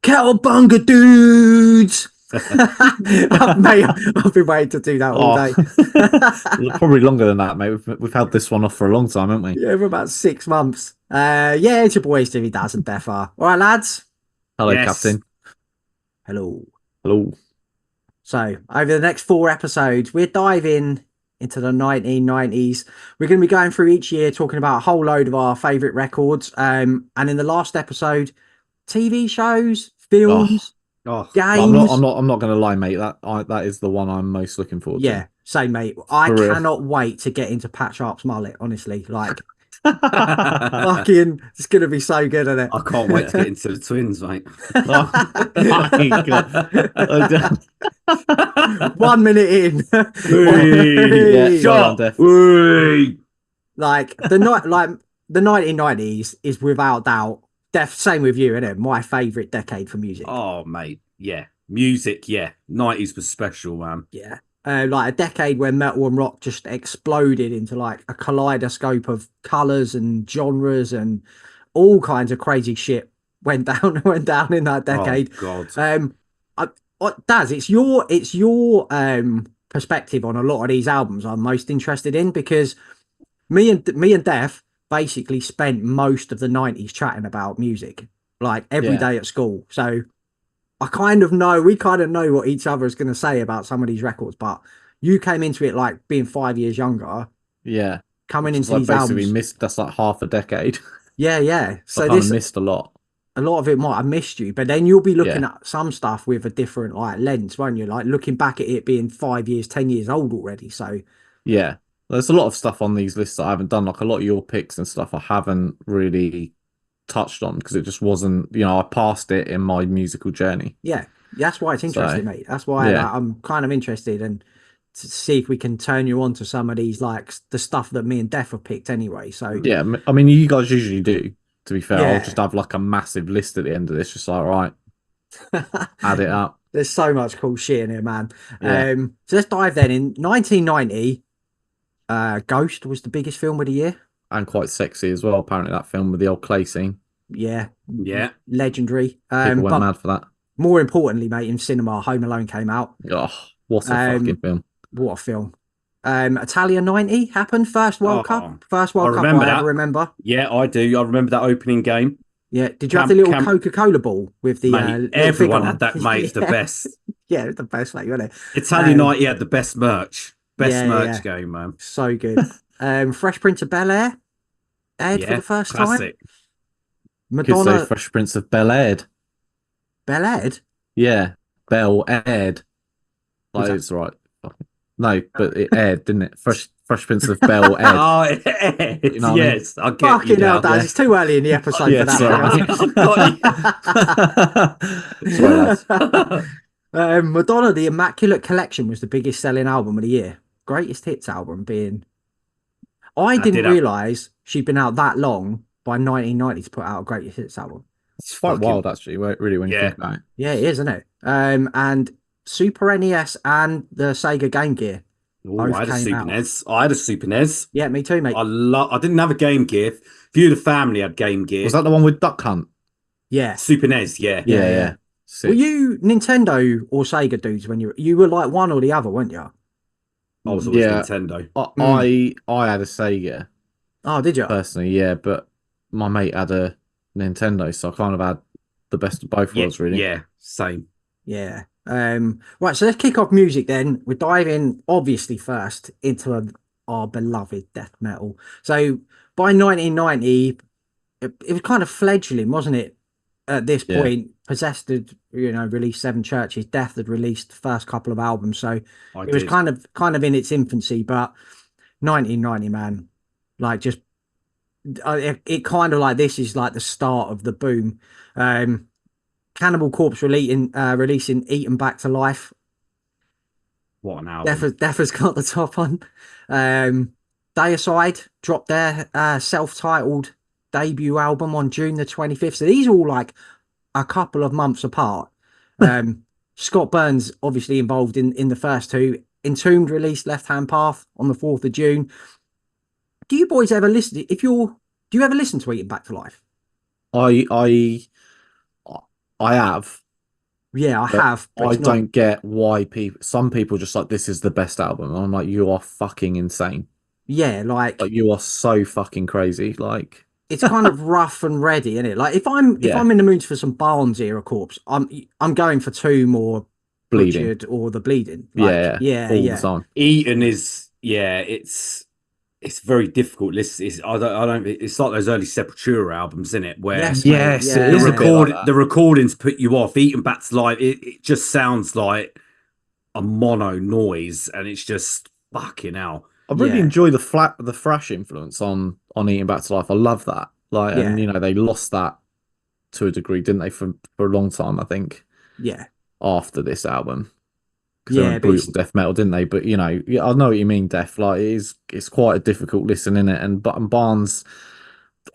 Cowabunga dudes. Mate, I've been waiting to do that all day. Probably longer than that, mate. We've had this one off for a long time, haven't we? Yeah, for about 6 months. Yeah, it's your boys, Jimmy Daz and Defar. All right, lads. Hello, Yes. Captain. Hello. Hello. So, over the next 4 episodes, we're diving into the 1990s. We're going to be going through each year, talking about a whole load of our favourite records. And in the last episode, TV shows, films, Oh, games. I'm not going to lie, mate. That is the one I'm most looking forward to. Yeah, same, mate. I For real. cannot wait to get into Pat Sharp's mullet, honestly. Like, fucking, it's going to be so good, isn't it? I can't wait to get into the twins, mate. Oh, my God. 1 minute in. Yeah, well done, Def. Like the 1990s is without doubt. Same with you, isn't it? My favourite decade for music. Oh, mate. Yeah. Music, yeah. 90s was special, man. Yeah. Like a decade where metal and rock just exploded into like a kaleidoscope of colours and genres, and all kinds of crazy shit went down in that decade. Oh, God. Daz, it's your perspective on a lot of these albums I'm most interested in, because me and Def basically spent most of the 90s chatting about music, like every day at school. So we kind of know what each other is going to say about some of these records, but you came into it like being 5 years younger. Yeah. Coming Which into like these basically albums. missed, that's like half a decade. Yeah. So So I this missed a lot. a lot of it might have missed you, but then you'll be looking at some stuff with a different like lens, won't you? Like looking back at it being 5 years, 10 years old already. So yeah, there's a lot of stuff on these lists that I haven't done. Like a lot of your picks and stuff I haven't really touched on because it just wasn't, I passed it in my musical journey. yeah, that's why it's interesting, mate. That's why I'm kind of interested, and to see if we can turn you on to some of these, like the stuff that me and Def have picked anyway. So yeah, I mean, you guys usually do. To be fair, Yeah. I'll just have like a massive list at the end of this, just like, right, add it up. There's so much cool shit in here, man. Yeah. So let's dive then. In 1990, Ghost was the biggest film of the year. And quite sexy as well, apparently, that film with the old clay scene. Yeah. Yeah. Legendary. People went mad for that. More importantly, mate, in cinema, Home Alone came out. Oh, what a fucking film. What a film. Italia 90 happened. First World Cup. First World Cup I ever remember. Yeah, I do. I remember that opening game. Yeah. Did you have the little Coca-Cola ball with the mate, everyone had that, mate. It's the best. Yeah, it's the best, mate, wasn't it? Italia 90 had the best merch. Best merch game, man. So good. Fresh Prince of Bel-Air aired for the first time. Madonna. Could say Fresh Prince of Bel-Air. Bel-Air? Yeah, Bel-Air. Like, it's right. No, but it aired, didn't it? Fresh Prince of Bel-Air. Oh, it aired. You know yes, I get fucking hell, Daz. It's too early in the episode for that. Madonna, The Immaculate Collection was the biggest selling album of the year. Greatest hits album being... I didn't realise she'd been out that long by 1990 to put out a greatest hits album. It's quite wild, actually, really, when you think about it. Yeah, it is, isn't it? And Super NES and the Sega Game Gear. Oh, I had a Super NES. I had a Super NES. Yeah, me too, mate. I didn't have a Game Gear. A few of the family had Game Gear. Was that the one with Duck Hunt? Yeah. Super NES, yeah. Yeah. Were you Nintendo or Sega dudes when you were like one or the other, weren't you? I was always Nintendo. I had a Sega. Oh, did you? Personally, yeah, but my mate had a Nintendo, so I kind of had the best of both worlds, really. Yeah, same. Yeah. Right, so let's kick off music then. We're diving, obviously, first into our beloved death metal. So by 1990, it was kind of fledgling, wasn't it? At this point, Possessed had, released Seven Churches. Death had released the first couple of albums, so it was kind of in its infancy. But 1990, man, like just it kind of like this is like the start of the boom. Cannibal Corpse releasing Eaten Back to Life. What an album! Death has got the top on. Deicide dropped their self-titled debut album on June the 25th. So these are all like a couple of months apart. Scott Burns obviously involved in the first two. Entombed released Left Hand Path on the 4th of June. Do you boys ever listen? Do you ever listen to Eaten Back to Life? I have, Yeah, I but have, but I it's not. don't get why some people just like, this is the best album. I'm like, you are fucking insane. Yeah, Like, like you are so fucking crazy. Like, it's kind of rough and ready, isn't it? Like if yeah, I'm in the mood for some Barnes era corpse, I'm going for two more bleeding. Butchered or the Bleeding. Yeah, Like yeah, yeah, all the yeah, time. Eaton is, yeah, it's very difficult. I don't. It's like those early Sepultura albums, isn't it? Where yes, mate, Yes, it the is a yeah, bit like that. the recordings put you off. Eaton Back to Life, it just sounds like a mono noise, and it's just fucking hell. I really yeah, enjoy the thrash influence on Eating Back to Life. I love that. Like, and yeah, they lost that to a degree, didn't they, for a long time, I think, yeah, after this album. Because they yeah. went But it's brutal death metal, didn't they? But yeah, I know what you mean, Death. Like, it's quite a difficult listen, in it. And Barnes,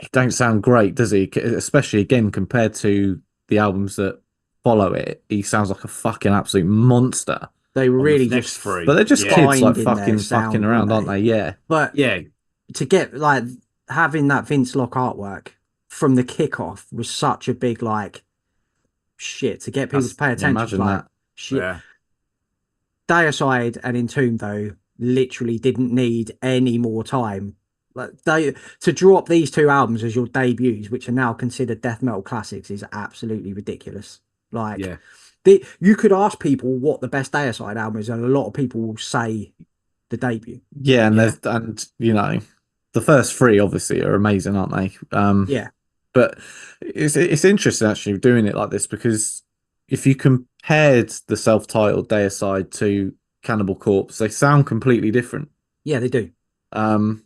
he don't sound great, does he? Especially again compared to the albums that follow it. He sounds like a fucking absolute monster. they were On the really next just But three, they're just yeah, kids, like finding their fucking sound, weren't around, aren't they? they? Yeah. But yeah, to get like having that Vince Lock artwork from the kickoff was such a big like shit to get people to that's pay Yeah, attention. imagine Like that. shit, yeah. Deicide and Entomb though literally didn't need any more time. Like they to drop these two albums as your debuts, which are now considered death metal classics, is absolutely ridiculous. Like Yeah, you could ask people what the best Deicide album is, and a lot of people will say the debut. Yeah, and yeah. the first three obviously are amazing, aren't they? Yeah, But it's interesting actually doing it like this, because if you compared the self-titled Deicide to Cannibal Corpse, they sound completely different. yeah, they do. Um,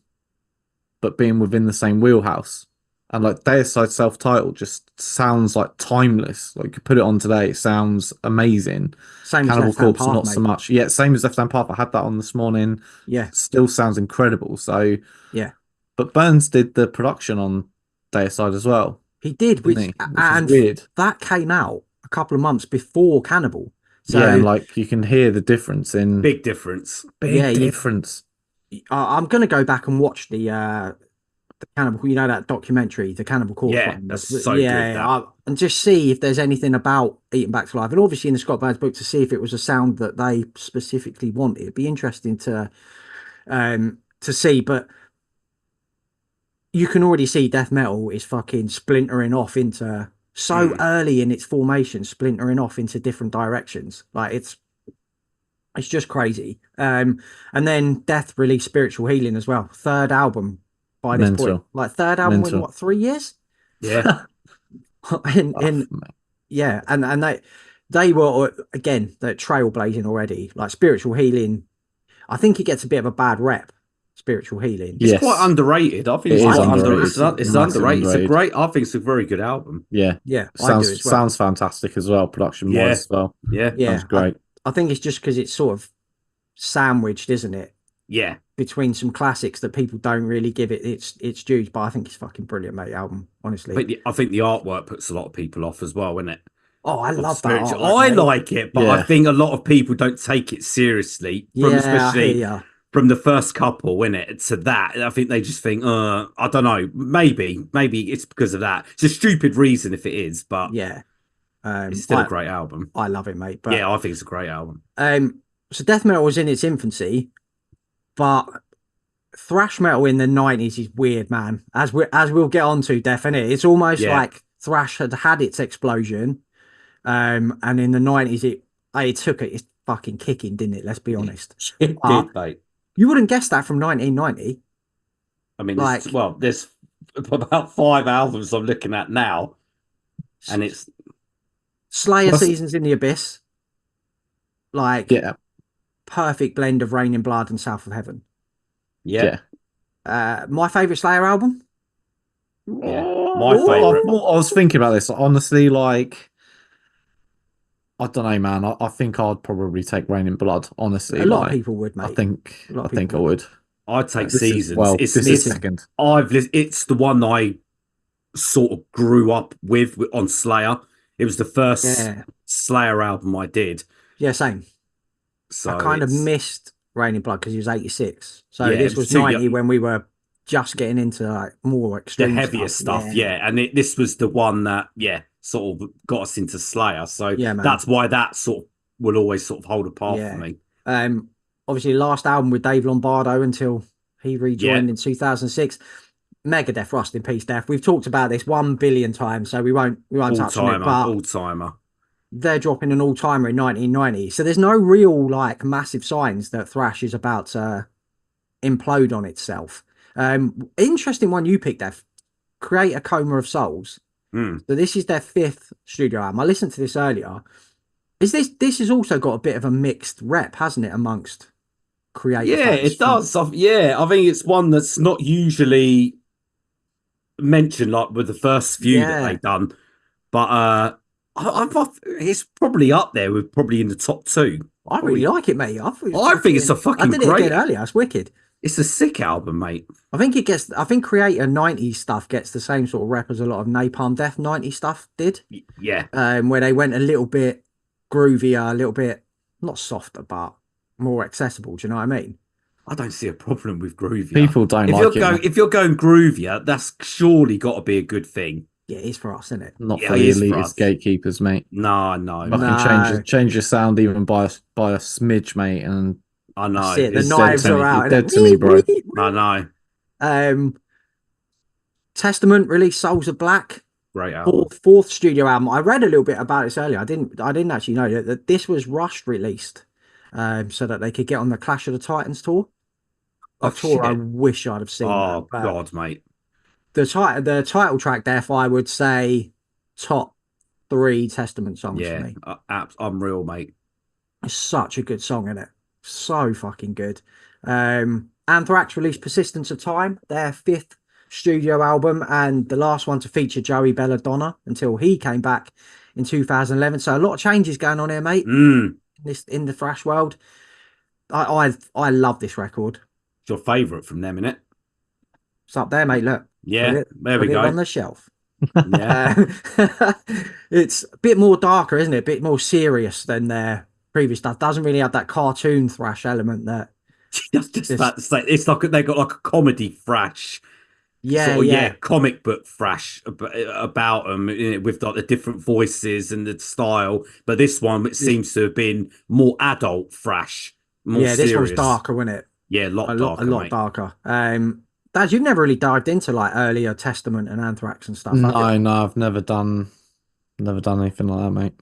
but being within the same wheelhouse. And like Deicide self-titled just sounds like timeless. Like, you put it on today, it sounds amazing. Same as Cannibal Left Hand Corpse, Path, not so mate. much. Yeah, same as Left Hand Path. I had that on this morning. Yeah, Still sounds incredible. So, yeah. but Burns did the production on Deicide as well, He did, didn't he? Which is and weird. that came out a couple of months before Cannibal. Yeah, So and like you can hear the difference in Big difference. yeah, big difference. I'm gonna go back and watch the Cannibal. You know that documentary, the Cannibal Corpse Yeah, one. that's so good. Yeah, That and just see if there's anything about Eating Back to Life, and obviously in the Scott Burns book to see if it was a sound that they specifically wanted. It'd be interesting to see, but you can already see death metal is fucking splintering off into so early in its formation, splintering off into different directions. Like it's just crazy. And then Death released Spiritual Healing as well, third album by this point. Mental, Like third album in mental. what 3 years? yeah, In Mate. yeah, and they were again the trailblazing already. Like Spiritual Healing, I think it gets a bit of a bad rep. Spiritual Healing. it's quite Yes, underrated. I think it it's is quite underrated. it's Massive underrated. It's a underrated. great. I think it's a very good album. Yeah, Yeah, I do sounds as well. sounds fantastic as well, production wise Yeah, as well. yeah, Sounds Yeah, great. I think it's just because it's sort of sandwiched, isn't it, yeah. between some classics that people don't really give it its dues. But I think it's fucking brilliant, mate. Album, honestly. I think the artwork puts a lot of people off as well, isn't it? Oh, I Of love that spiritual. artwork, I mate. like it, but I Yeah, think a lot of people don't take it seriously. From Yeah, I hear especially ya. from the first couple, in it to that. I think they just think, I don't know. Maybe it's because of that. It's a stupid reason if it is, but Yeah. it's still a great album. I love it, mate. But Yeah, I think it's a great album. so death metal was in its infancy, but thrash metal in the 90s is weird, man. As we'll get on to, definitely. It's almost Yeah. like thrash had had its explosion. And in the 90s it took it, it's fucking kicking, didn't it? Let's be honest. It But did, mate. you wouldn't guess that from 1990. I mean, Like there's about 5 albums I'm looking at now, and it's Slayer What's- Seasons in the Abyss, like yeah, perfect blend of Rain in Blood and South of Heaven. yeah, My favorite Slayer album. yeah. Oh, My favorite. I was thinking about this. Honestly, like, I don't know, man. I think I'd probably take Rain in Blood. Honestly, A lot of like, people would, I mate. think A lot I of think I people would. I'd take This is Seasons. this is second. It's the one I sort of grew up with on Slayer. It was the first Yeah. Slayer album I did. Yeah, same. So I kind of it's- missed Rain in Blood because he was 86. So Yeah, this it was was too 90 young. when we were just getting into like more the extreme heavier stuff. Yeah. And this was the one that, sort of got us into Slayer. So Yeah, man. that's why that sort of will always sort of hold a path for Yeah. me. Obviously, last album with Dave Lombardo until he rejoined Yeah. in 2006. Megadeth, rust in peace, Death. We've talked about this 1 billion times, so we won't touch on it. But All timer. they're dropping an all timer in 1990. So there's no real like massive signs that thrash is about to implode on itself. Interesting one you picked, Death. Create a Coma of Souls. Mm. So this is their 5th studio album. I listened to this earlier. This has also got a bit of a mixed rep, hasn't it, amongst creative Yeah, fans? it does. Yeah, I think it's one that's not usually mentioned like with the first few that Yeah. they've done, but it's probably up there with probably in the top 2. I really like it, mate. I think it's a I fucking did it great. again earlier. It's wicked. It's a sick album, mate. I think Creator 90s stuff gets the same sort of rep as a lot of Napalm Death 90s stuff did. Yeah. Where they went a little bit groovier, a little bit not softer, but more accessible. Do you know what I mean? I don't see a problem with groovier. People don't like it. If you're going groovier, that's surely got to be a good thing. Yeah, it is for us, isn't it? Not Yeah, for it the is for elitist us. gatekeepers, mate. No. Fucking change your sound even by a smidge, mate, and I know. That's it. The It's knives dead to are me. out. It's dead to me, bro. I know. Testament released Souls of Black. Great album. Fourth studio album. I read a little bit about this earlier. I didn't actually know that this was rushed released, so that they could get on the Clash of the Titans tour. A tour I wish I'd have seen. Oh God, mate. The title track, therefore, I would say top 3 Testament songs for me. Unreal, mate. It's such a good song, isn't it? So fucking good. Anthrax released Persistence of Time, their 5th studio album, and the last one to feature Joey Belladonna until he came back in 2011. So a lot of changes going on here, mate. In the thrash world. I love this record. It's your favourite from them, innit? It's up there, mate. Look. Yeah, there we put go. it on the shelf. Yeah. It's a bit more darker, isn't it? A bit more serious than their previous stuff. Doesn't really have that cartoon thrash element that. That's just about to say. It's like they got like a comedy thrash. Yeah, comic book thrash about them with like the different voices and the style. But this one, it seems to have been more adult thrash. More serious. This one's darker, wasn't it? Yeah, a lot darker. Dad, you've never really dived into like earlier Testament and Anthrax and stuff. No, I've never done anything like that, mate.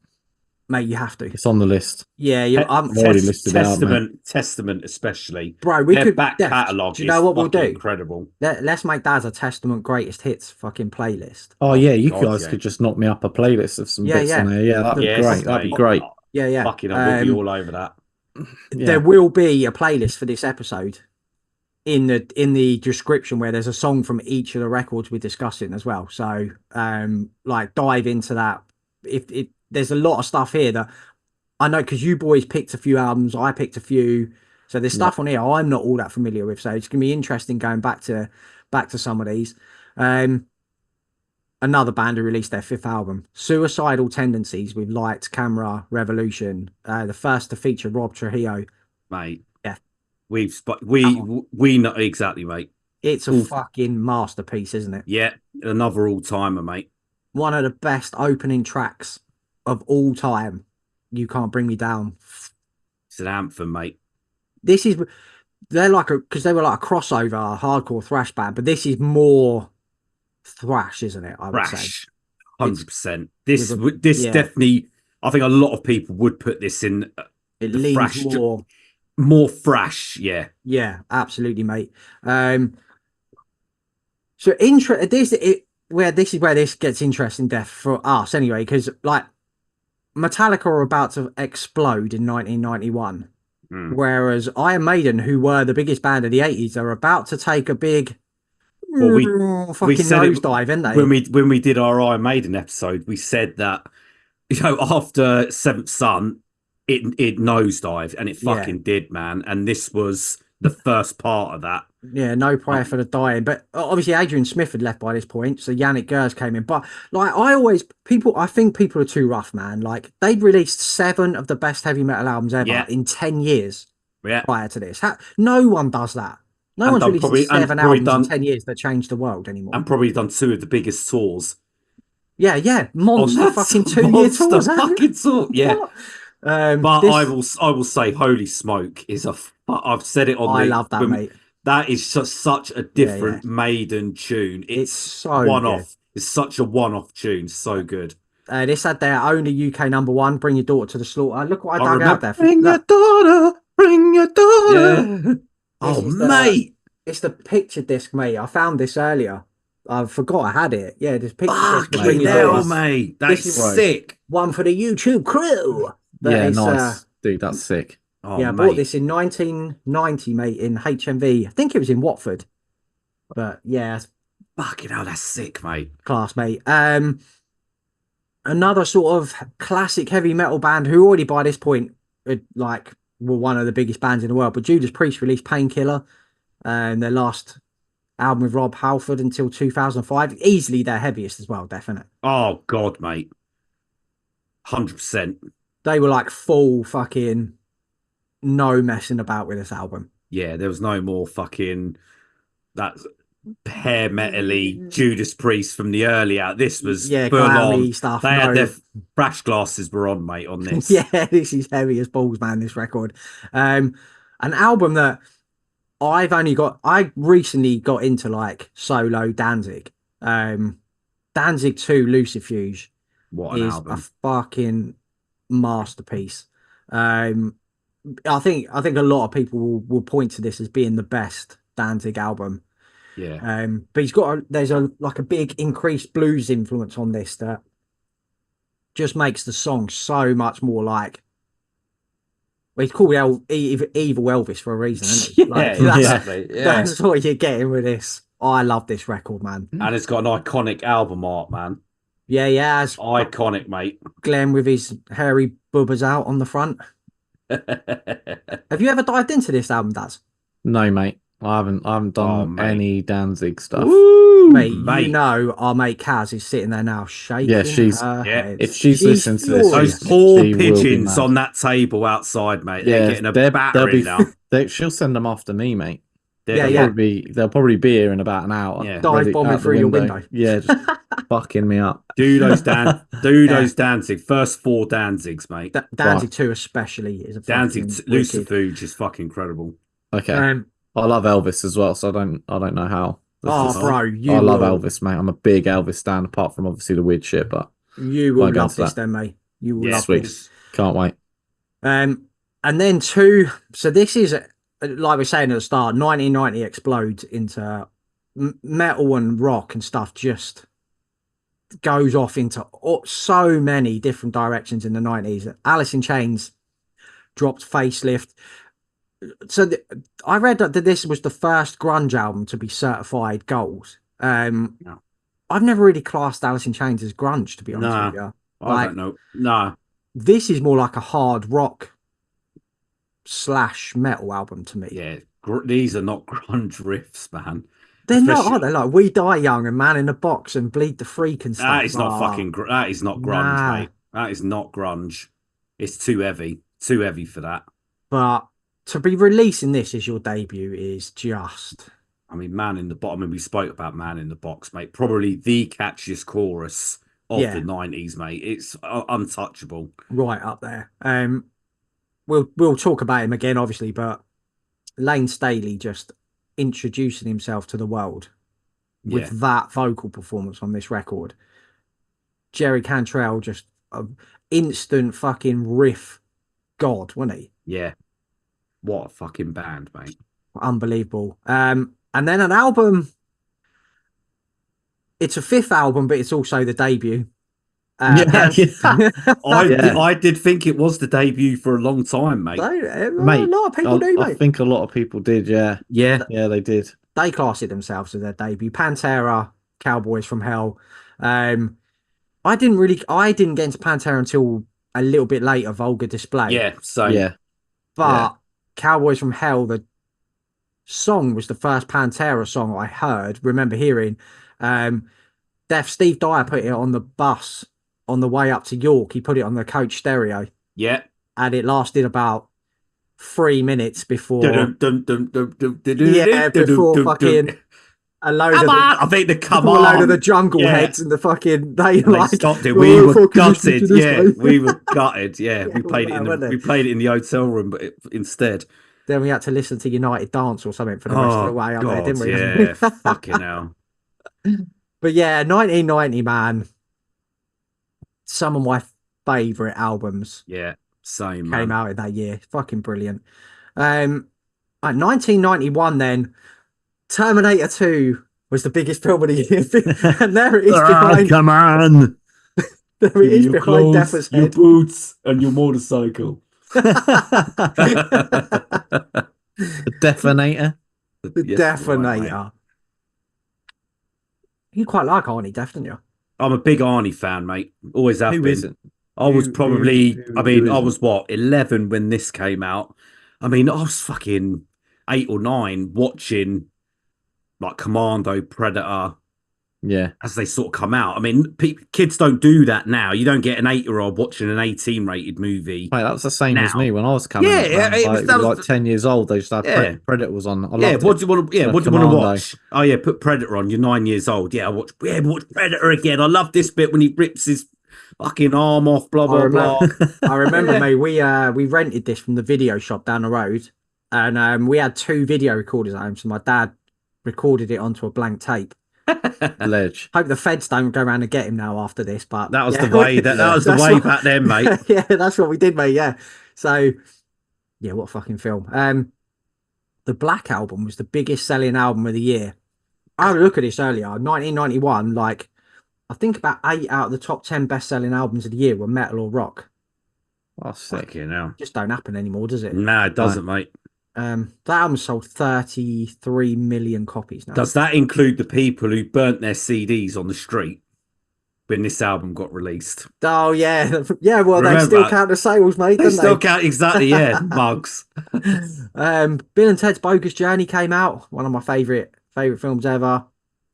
Mate, you have to. It's on the list. Yeah, I'm already listed out, mate. Testament, especially. Bro, we could back catalogue. Do you know what we'll do? Incredible. Let's make that as a Testament greatest hits fucking playlist. Oh yeah, you guys could just knock me up a playlist of some bits on there. Yeah, that'd be great. That'd be great. Yeah. Fucking, we'll be all over that. There will be a playlist for this episode in the description where there's a song from each of the records we're discussing as well. So like dive into that. If there's a lot of stuff here that I know, because you boys picked a few albums, I picked a few, so there's stuff on here I'm not all that familiar with, so it's gonna be interesting going back to some of these. Another band who released their 5th album, Suicidal Tendencies, with Lights, Camera, Revolution, the first to feature Rob Trujillo. Mate, yeah, we know exactly, mate. It's a fucking masterpiece, isn't it? Yeah, another all-timer, mate. One of the best opening tracks of all time. You Can't Bring Me Down. It's an anthem, mate. They're like because they were like a crossover hardcore thrash band, but this is more thrash, isn't it? I would say 100%. This definitely, I think a lot of people would put this in. It leans more thrash, yeah. Yeah, absolutely, mate. So this is where this gets interesting, Death, for us anyway, because like Metallica are about to explode in 1991, whereas Iron Maiden, who were the biggest band of the 80s, are about to take a big fucking nosedive, aren't they? When we did our Iron Maiden episode, we said that, you know, after Seventh Son, it nosedived, and it fucking did, man. And this was the first part of that. Yeah, No Prayer for the Dying. But obviously Adrian Smith had left by this point, so Yannick Gers came in. But like I think people are too rough, man. Like they'd released 7 of the best heavy metal albums ever in 10 years prior to this. No one does that. No one's released 7 albums in 10 years that changed the world anymore. And probably done 2 of the biggest tours. Yeah, monster fucking 2 year monster tours. fucking tour. Yeah, What? but This I will say, holy smoke is I've said it on I the love that, mate. that is such a Yeah. different Maiden tune. It's It's so one good. off. It's such a one off tune. So good. This had their only UK number one. Bring your daughter to the slaughter. Look what I I dug out remember. there. Bring your Look, daughter, bring your Yeah. daughter. Oh this is the mate, it's the picture disc, mate. I found this earlier. I forgot I had it. Yeah, this picture disc with Bring fucking Your Bro, hell, Daughter. that's mate. This That's is bro. sick. one for the YouTube crew. But Yeah, it's nice. Dude, that's sick. Oh yeah, I bought mate, this in 1990, mate, in HMV. I think it was in Watford. But yeah, it's fucking hell, that's sick, mate. class, mate. Another sort of classic heavy metal band who already by this point like were one of the biggest bands in the world. But Judas Priest released Painkiller, and their last album with Rob Halford until 2005. Easily their heaviest as well, definitely. Oh god, mate. 100%. They were like full fucking no messing about with this album. Yeah, there was no more fucking that hair metally Judas Priest from the earlier. This was Yeah, full on. glammy stuff. They had their No, crash glasses were on, mate, on this. yeah, this is heavy as balls, man. This record, an album that I recently got into like solo Danzig. Danzig 2 Lucifuge What an is a album. fucking masterpiece. Um, I think a lot of people will point to this as being the best Danzig album. Yeah. But there's a like a big increased blues influence on this that just makes the song so much more like. Well, he's called Evil Elvis for a reason, isn't he? Yeah, Like exactly. Yeah. that's what you're getting with this. I love this record, man. And it's got an iconic album art, man. Yeah, as Iconic, mate. Glenn with his hairy bubbas out on the front. Have you ever dived into this album, Daz? No, mate. I haven't Oh, done mate. any Danzig stuff. Woo, Mate, you mate. know our mate Kaz is sitting there now Yeah, shaking her yeah, head. if she's listening to this, Those furious. poor she will be pigeons mad. on that table outside, mate. They're Yeah, getting a they'll battering be. now. She'll send them after me, mate. Yeah, They'll probably be here in about an hour. Yeah. Dive Ready bombing out the through your window. Yeah, just fucking me up. Do those Yeah. Danzig. First 4 Danzigs, mate. Danzig 2 especially is a Danzig fucking wicked. Lucifuge is fucking incredible. Okay, Um, I love Elvis as well, so I don't know how. That's oh, just- bro, I love Elvis, mate. I'm a big Elvis stan, apart from obviously the weird shit, but You won't will go love into this that. then, mate. You will Yeah, love Sweet. this. Can't wait. And then 2. So this is like we are saying at the start. 1990 explodes into metal and rock and stuff. Just goes off into so many different directions in the 90s. Alice in Chains dropped Facelift. So I read that this was the first grunge album to be certified gold. No. I've never really classed Alice in Chains as grunge, to be honest Nah, with you. I don't know. Nah. This is more like a hard rock / metal album to me. Yeah, these are not grunge riffs, man. They're not, Especially- are they? Like We Die Young and Man in the Box and Bleed the Freak and stuff. That is not fucking. That is not grunge, Nah. mate. That is not grunge. It's too heavy. Too heavy for that. But to be releasing this as your debut is just. I mean, Man in the Box. I mean, we spoke about Man in the Box, mate. Probably the catchiest chorus of Yeah. the 90s, mate. It's untouchable. Right up there. We'll talk about him again, obviously, but Lane Staley just introducing himself to the world with Yeah. that vocal performance on this record. Jerry Cantrell just instant fucking riff god, wasn't he? Yeah. What a fucking band, mate. Unbelievable. And then an album. It's a 5th album, but it's also the debut. Yeah. I did think it was the debut for a long time, mate. A Mate, lot of people do, I mate. think a lot of people did. Yeah, Yeah. yeah, they did. They class it themselves as their debut. Pantera, Cowboys from Hell. I didn't get into Pantera until a little bit later, Vulgar Display. Yeah. So Yeah, But Cowboys from Hell, the song was the first Pantera song I remember hearing. Steve Dyer put it on the bus on the way up to York. He put it on the coach stereo. yeah. And it lasted about 3 minutes before. Dun, dun, dun, dun, dun, dun, dun, Yeah, dun, before dun, dun, fucking a load Come of on! I think the come a load of the on. jungle Yeah. heads and the fucking they And they like stopped it. "Oh, We were fucking listen to gutted. this, Yeah, mate." we were gutted. Yeah, Yeah, we were, weren't we it? played it in the hotel room, but instead. Then we had to listen to United Dance or something for the rest of the Oh way up there, God, didn't we? yeah, fucking hell. But yeah, 1990, man, some of my favorite albums Yeah, same came man. out in that year. Fucking brilliant. Like 1991, then Terminator 2 was the biggest film of the year, and there it is behind. Come on! There it is behind Deffer's your head. boots, and your motorcycle. The Definator. The Yes, right, mate. Definator. You quite like Arnie Def, don't you? I'm a big Arnie fan, mate. Always have Who been. isn't? I was probably, Who I isn't? was what, 11 when this came out. I mean, I was fucking 8 or 9 watching like Commando, Predator Yeah. as they sort of come out. I mean, kids don't do that now. You don't get an 8-year-old watching an 18 rated movie. Mate, that was the same as Now. me when I was coming Yeah, up, man. it was- Like, that was like the- 10 years old, they just had Yeah. Predator was on. I Yeah, loved what it. do you want to? Yeah, So what do you want to Commando. watch? Oh yeah, put Predator on. You're 9 years old. Yeah, watch Predator again. I love this bit when he rips his fucking arm off. Blah I blah blah. remember, I remember, Yeah. mate. We rented this from the video shop down the road, and we had 2 video recorders at home. So my dad recorded it onto a blank tape. Ledge. Hope the feds don't go around and get him now after this. But That was yeah, the way. That was the that's way what- back then, mate. Yeah, that's what we did, mate. Yeah. So, yeah, what a fucking film. The Black Album was the biggest selling album of the year. I had a look at this earlier. 1991, like I think about 8 out of the top 10 best-selling albums of the year were metal or rock. Oh, sick. Fucking hell. Just don't happen anymore, does it? Nah, it doesn't, mate. That album sold 33 million copies now. Does that include the people who burnt their CDs on the street when this album got released? Oh yeah, yeah. Well, they Remember, still count the sales, mate. They Don't still they? count exactly. Yeah, mugs. Bill and Ted's Bogus Journey came out. One of my favorite films ever.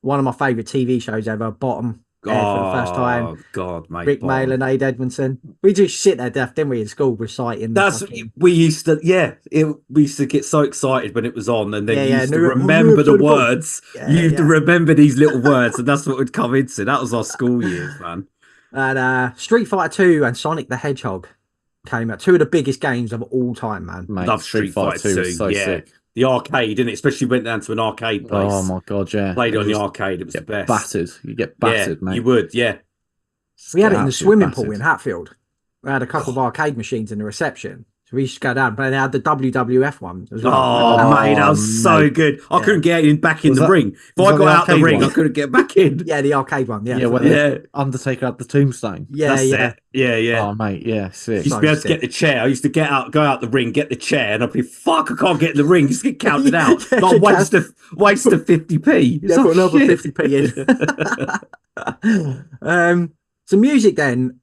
One of my favorite TV shows ever. Bottom. For the first time. Oh God, mate. Rick Bottom. Mail and Aid Edmondson. We just sit there deaf, didn't we, in school reciting. That's we used to. Yeah, we used to get so excited when it was on, and then Yeah, you yeah, used to no, remember the words. Yeah, You used to yeah. remember these little words, and that's what would come into. That was our school years, man. And Street Fighter 2 and Sonic the Hedgehog came out. 2 of the biggest games of all time, man. Mate, Love Street Fighter 2. was so Yeah. sick. The arcade, didn't it? Especially went down to an arcade place. Oh my god, yeah. Played it on the was- arcade. It was the get best. battered. You get battered, yeah, mate. you would. Yeah. We had it in the Absolutely swimming pool battered. in Hatfield. We had a couple of arcade machines in the reception. So we used to go down, but they had the WWF one as well. Oh, mate, that was so mate. good. I Yeah. couldn't get back in Was the that- ring. If was I that got the out the arcade ring, one? I couldn't get back in. Yeah, the arcade one. Yeah, Yeah, when Yeah. the Undertaker had the tombstone. yeah, That's yeah. it. Yeah, yeah. Oh mate, yeah, sick. Used to be able to sick. get the chair. I used to go out the ring, get the chair, and I'd be fuck. I can't get in the ring. Just get counted out. Yeah, Not you waste of 50p. Yeah, put another 50p in. So music then,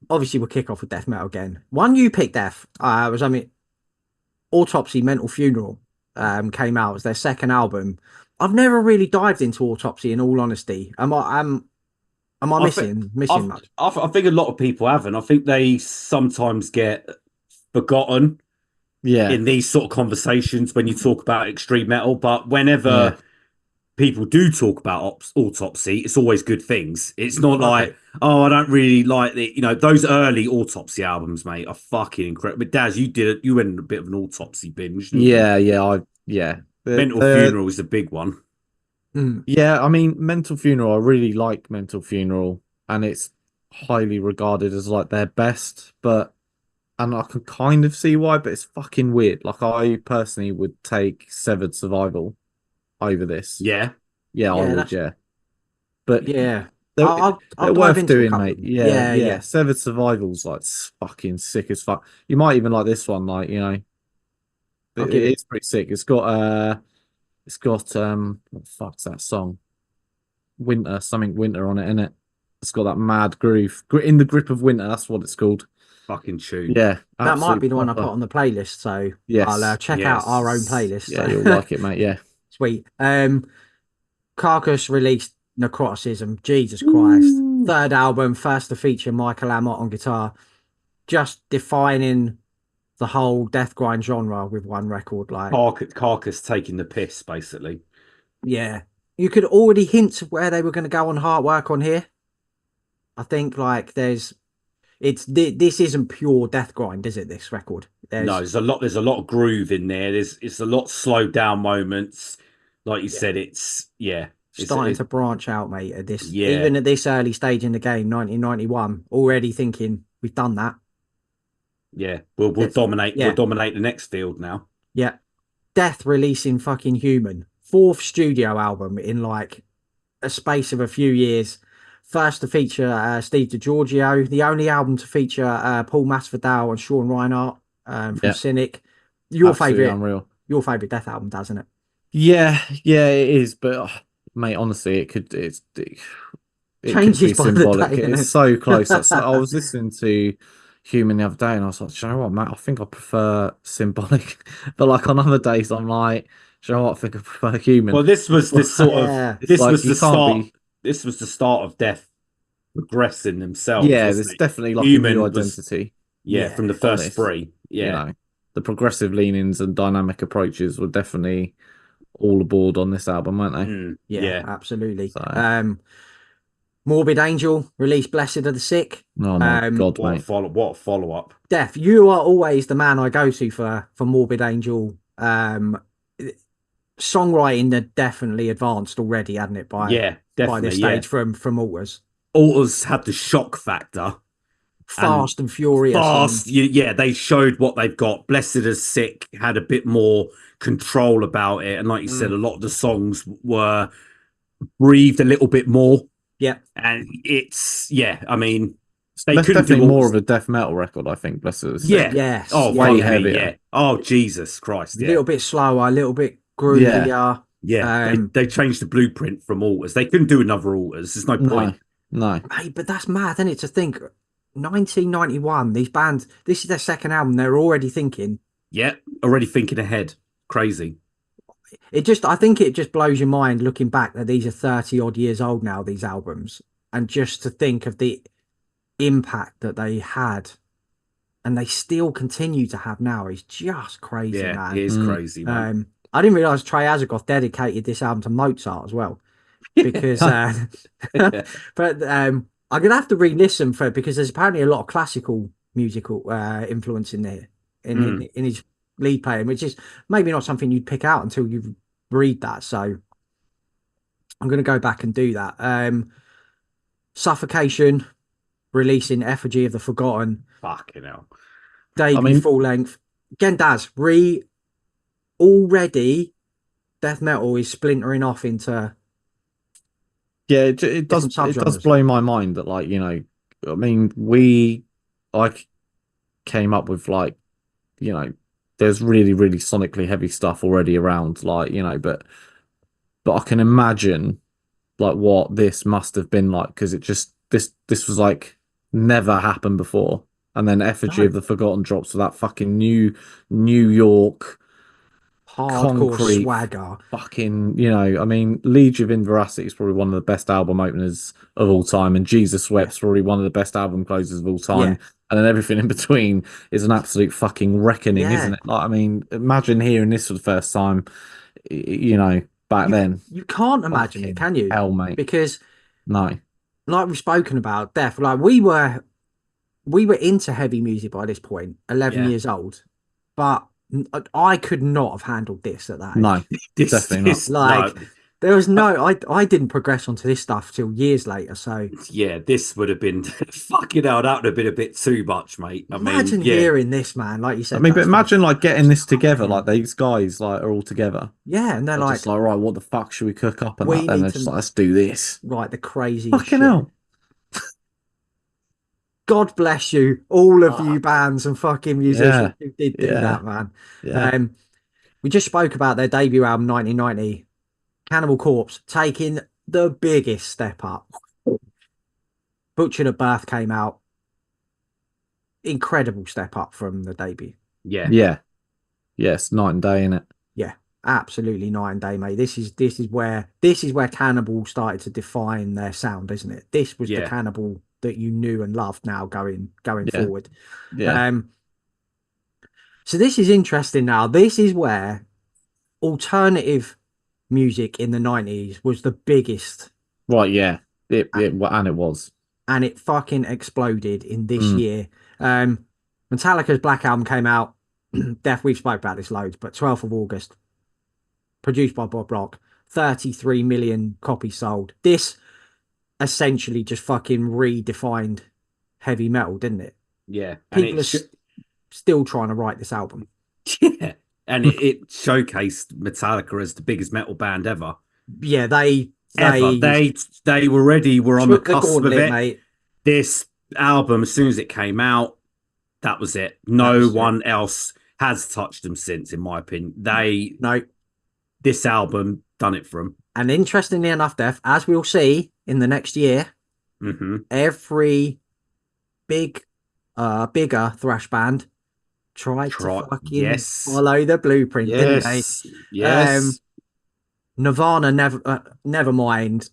obviously we'll kick off with death metal again. One you picked, Death, Autopsy Mental Funeral came out as their second album. I've never really dived into Autopsy, in all honesty. Am I missing much? I think a lot of people haven't. I think they sometimes get forgotten Yeah, in these sort of conversations when you talk about extreme metal. But whenever Yeah. people do talk about Autopsy, it's always good things. It's not Okay. like, oh, I don't really like the, those early Autopsy albums, mate, are fucking incredible. But Daz, you went in a bit of an Autopsy binge. didn't you? yeah. Mental Funeral is the big one. Mm. Yeah, I mean, Mental Funeral. I really like Mental Funeral, and it's highly regarded as like their best. And I can kind of see why, but it's fucking weird. Like I personally would take Severed Survival over this. Yeah. Yeah, I Yeah, would. that's- Yeah, but Yeah. they're, I'll they're dive worth into a doing, couple. mate. Yeah, Yeah. Severed Survival's like fucking sick as fuck. You might even like this one, like I'll it give it- is pretty sick. It's got what the fuck's that song? Winter, something winter on it, innit? It's got that mad groove. In the Grip of Winter, that's what it's called. Fucking tune. Yeah, That might be the one I proper. put on the playlist, so Yes. I'll check Yes. out our own playlist. Yeah, you'll like it, mate. Yeah. Sweet. Carcass released Necroticism. Jesus Christ. Third album, first to feature Michael Amott on guitar. Just defining the whole death grind genre with one record. Like, Carcass taking the piss, basically. yeah. you could already hint of where they were going to go on hard work on here. I think like this isn't pure death grind, is it? This record, No, there's a lot of groove in there. It's a lot slowed down moments. Like you said, it's starting to branch out, mate. At this, yeah, even at this early stage in the game, 1991, already thinking we've done that. yeah. We'll dominate. We'll dominate the next field now. Yeah, Death releasing fucking Human, fourth studio album in like a space of a few years. First to feature Steve DiGiorgio, the only album to feature Paul Masvidal and Sean Reinhart from Cynic. Your favorite Death album, doesn't it? Yeah, it is. But mate, honestly, it could be symbolic. It's so close. I was listening to Human the other day, and I was like, do you know what, Matt? I think I prefer Symbolic. But like on other days, I'm like, do you know what? I think I prefer Human. Well, this was the start of Death progressing themselves. Yeah, there's definitely like Human a new identity. From the first three. Yeah, you know, the progressive leanings and dynamic approaches were definitely all aboard on this album, weren't they? Yeah, absolutely. So. Morbid Angel released Blessed Are the Sick. Oh my God, what mate. What a follow up. Death, you are always the man I go to for Morbid Angel. Songwriting had definitely advanced already, hadn't it? By this stage from Alters. Alters had the shock factor. Fast and furious. They showed what they've got. Blessed Are the Sick had a bit more control about it. And like you said, a lot of the songs were breathed a little bit more. Yeah, and it's I mean, that's definitely more of a death metal record, I think. Blessed Are the Sick. Yes. Way heavier. Yeah. Oh Jesus Christ! A little bit slower, a little bit groovier. Yeah. They changed the blueprint from Alters. They couldn't do another Alters. There's no point. No. Mate, but that's mad, isn't it? To think, 1991. These bands. This is their second album. They're already thinking. Yeah, already thinking ahead. Crazy. I think it just blows your mind looking back that these are 30 odd years old now, these albums, and just to think of the impact that they had and they still continue to have now is just crazy, man. It is crazy, man. I didn't realize Trey Azagoth dedicated this album to Mozart as well, because but I'm gonna have to re-listen for it because there's apparently a lot of classical musical influence in there in his lead playing, which is maybe not something you'd pick out until you read that. So I'm going to go back and do that. Suffocation releasing Effigy of the Forgotten. Fucking hell. Debut full length. Again, Daz, already death metal is splintering off into it does blow my mind that, like, you know, I mean, I came up with, like, you know, there's really, really sonically heavy stuff already around, like, you know, but I can imagine like what this must have been like, because it just this was like never happened before. And then Effigy of the Forgotten drops with that fucking New York hardcore concrete swagger. Fucking, you know, I mean, Legion of Inveracity is probably one of the best album openers of all time, and Jesus Wept probably one of the best album closers of all time. And then everything in between is an absolute fucking reckoning, isn't it? Like, I mean, imagine hearing this for the first time, you know, back then. You can't imagine it, can you? Hell, mate. Because no, like we've spoken about, Death, like we were into heavy music by this point, 11 years old, but I could not have handled this at that age. No, definitely not. Like, there was I didn't progress onto this stuff till years later. So yeah, this would have been fucking hell. That would have been a bit too much, mate. Imagine hearing this, man. Like you said, I mean, but imagine like getting this together. Like these guys like are all together. Yeah, and they're like, just like, right, what the fuck should we cook up? And then they're just like, let's do this. Right, the crazy fucking hell. God bless you, all of you bands and fucking musicians who did do that, man. Yeah. We just spoke about their debut album, 1990. Cannibal Corpse taking the biggest step up. Butchered at Birth came out. Incredible step up from the debut. Yeah. Yes, night and day, innit? Yeah, absolutely night and day, mate. This is where Cannibal started to define their sound, isn't it? This was the Cannibal that you knew and loved now going forward. Yeah. So this is interesting now. This is where alternative music in the 90s was the biggest, Right, yeah. And it was. and it fucking exploded in this Mm. year. Metallica's Black Album came out. Death, we've spoke about this loads, but 12th of August, produced by Bob Rock, 33 million copies sold. This essentially just fucking redefined heavy metal, didn't it? Yeah, and People are still trying to write this album. yeah, and it showcased Metallica as the biggest metal band ever. Yeah, they were on the cusp of it. Mate. This album, as soon as it came out, that was it. No one else has touched them since, in my opinion. This album done it for them. And interestingly enough, Def, as we'll see in the next year, every bigger thrash band tried to fucking follow the blueprint, didn't they? Yes. Nirvana, never mind.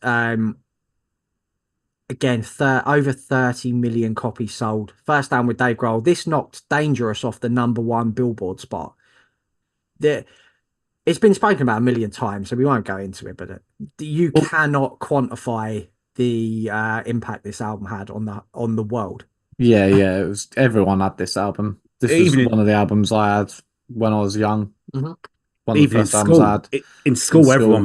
Again, over 30 million copies sold. First down with Dave Grohl. This knocked Dangerous off the #1 Billboard spot. It's been spoken about a million times, so we won't go into it, but you cannot quantify the impact this album had on the world. Yeah, it was. Everyone had this album. This was one of the albums I had when I was young. One Even of the first albums I had. In school, everyone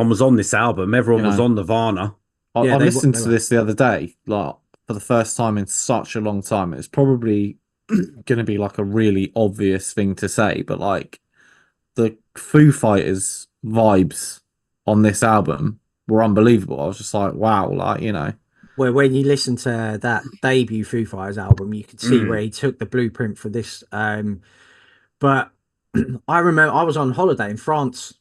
was on this album. Everyone was on Nirvana. I listened to this the other day, like for the first time in such a long time. It's probably going to be like a really obvious thing to say, but like the Foo Fighters vibes on this album were unbelievable. I was just like, wow, like, you know. Well, when you listen to that debut Foo Fighters album, you could see where he took the blueprint for this. But I remember I was on holiday in France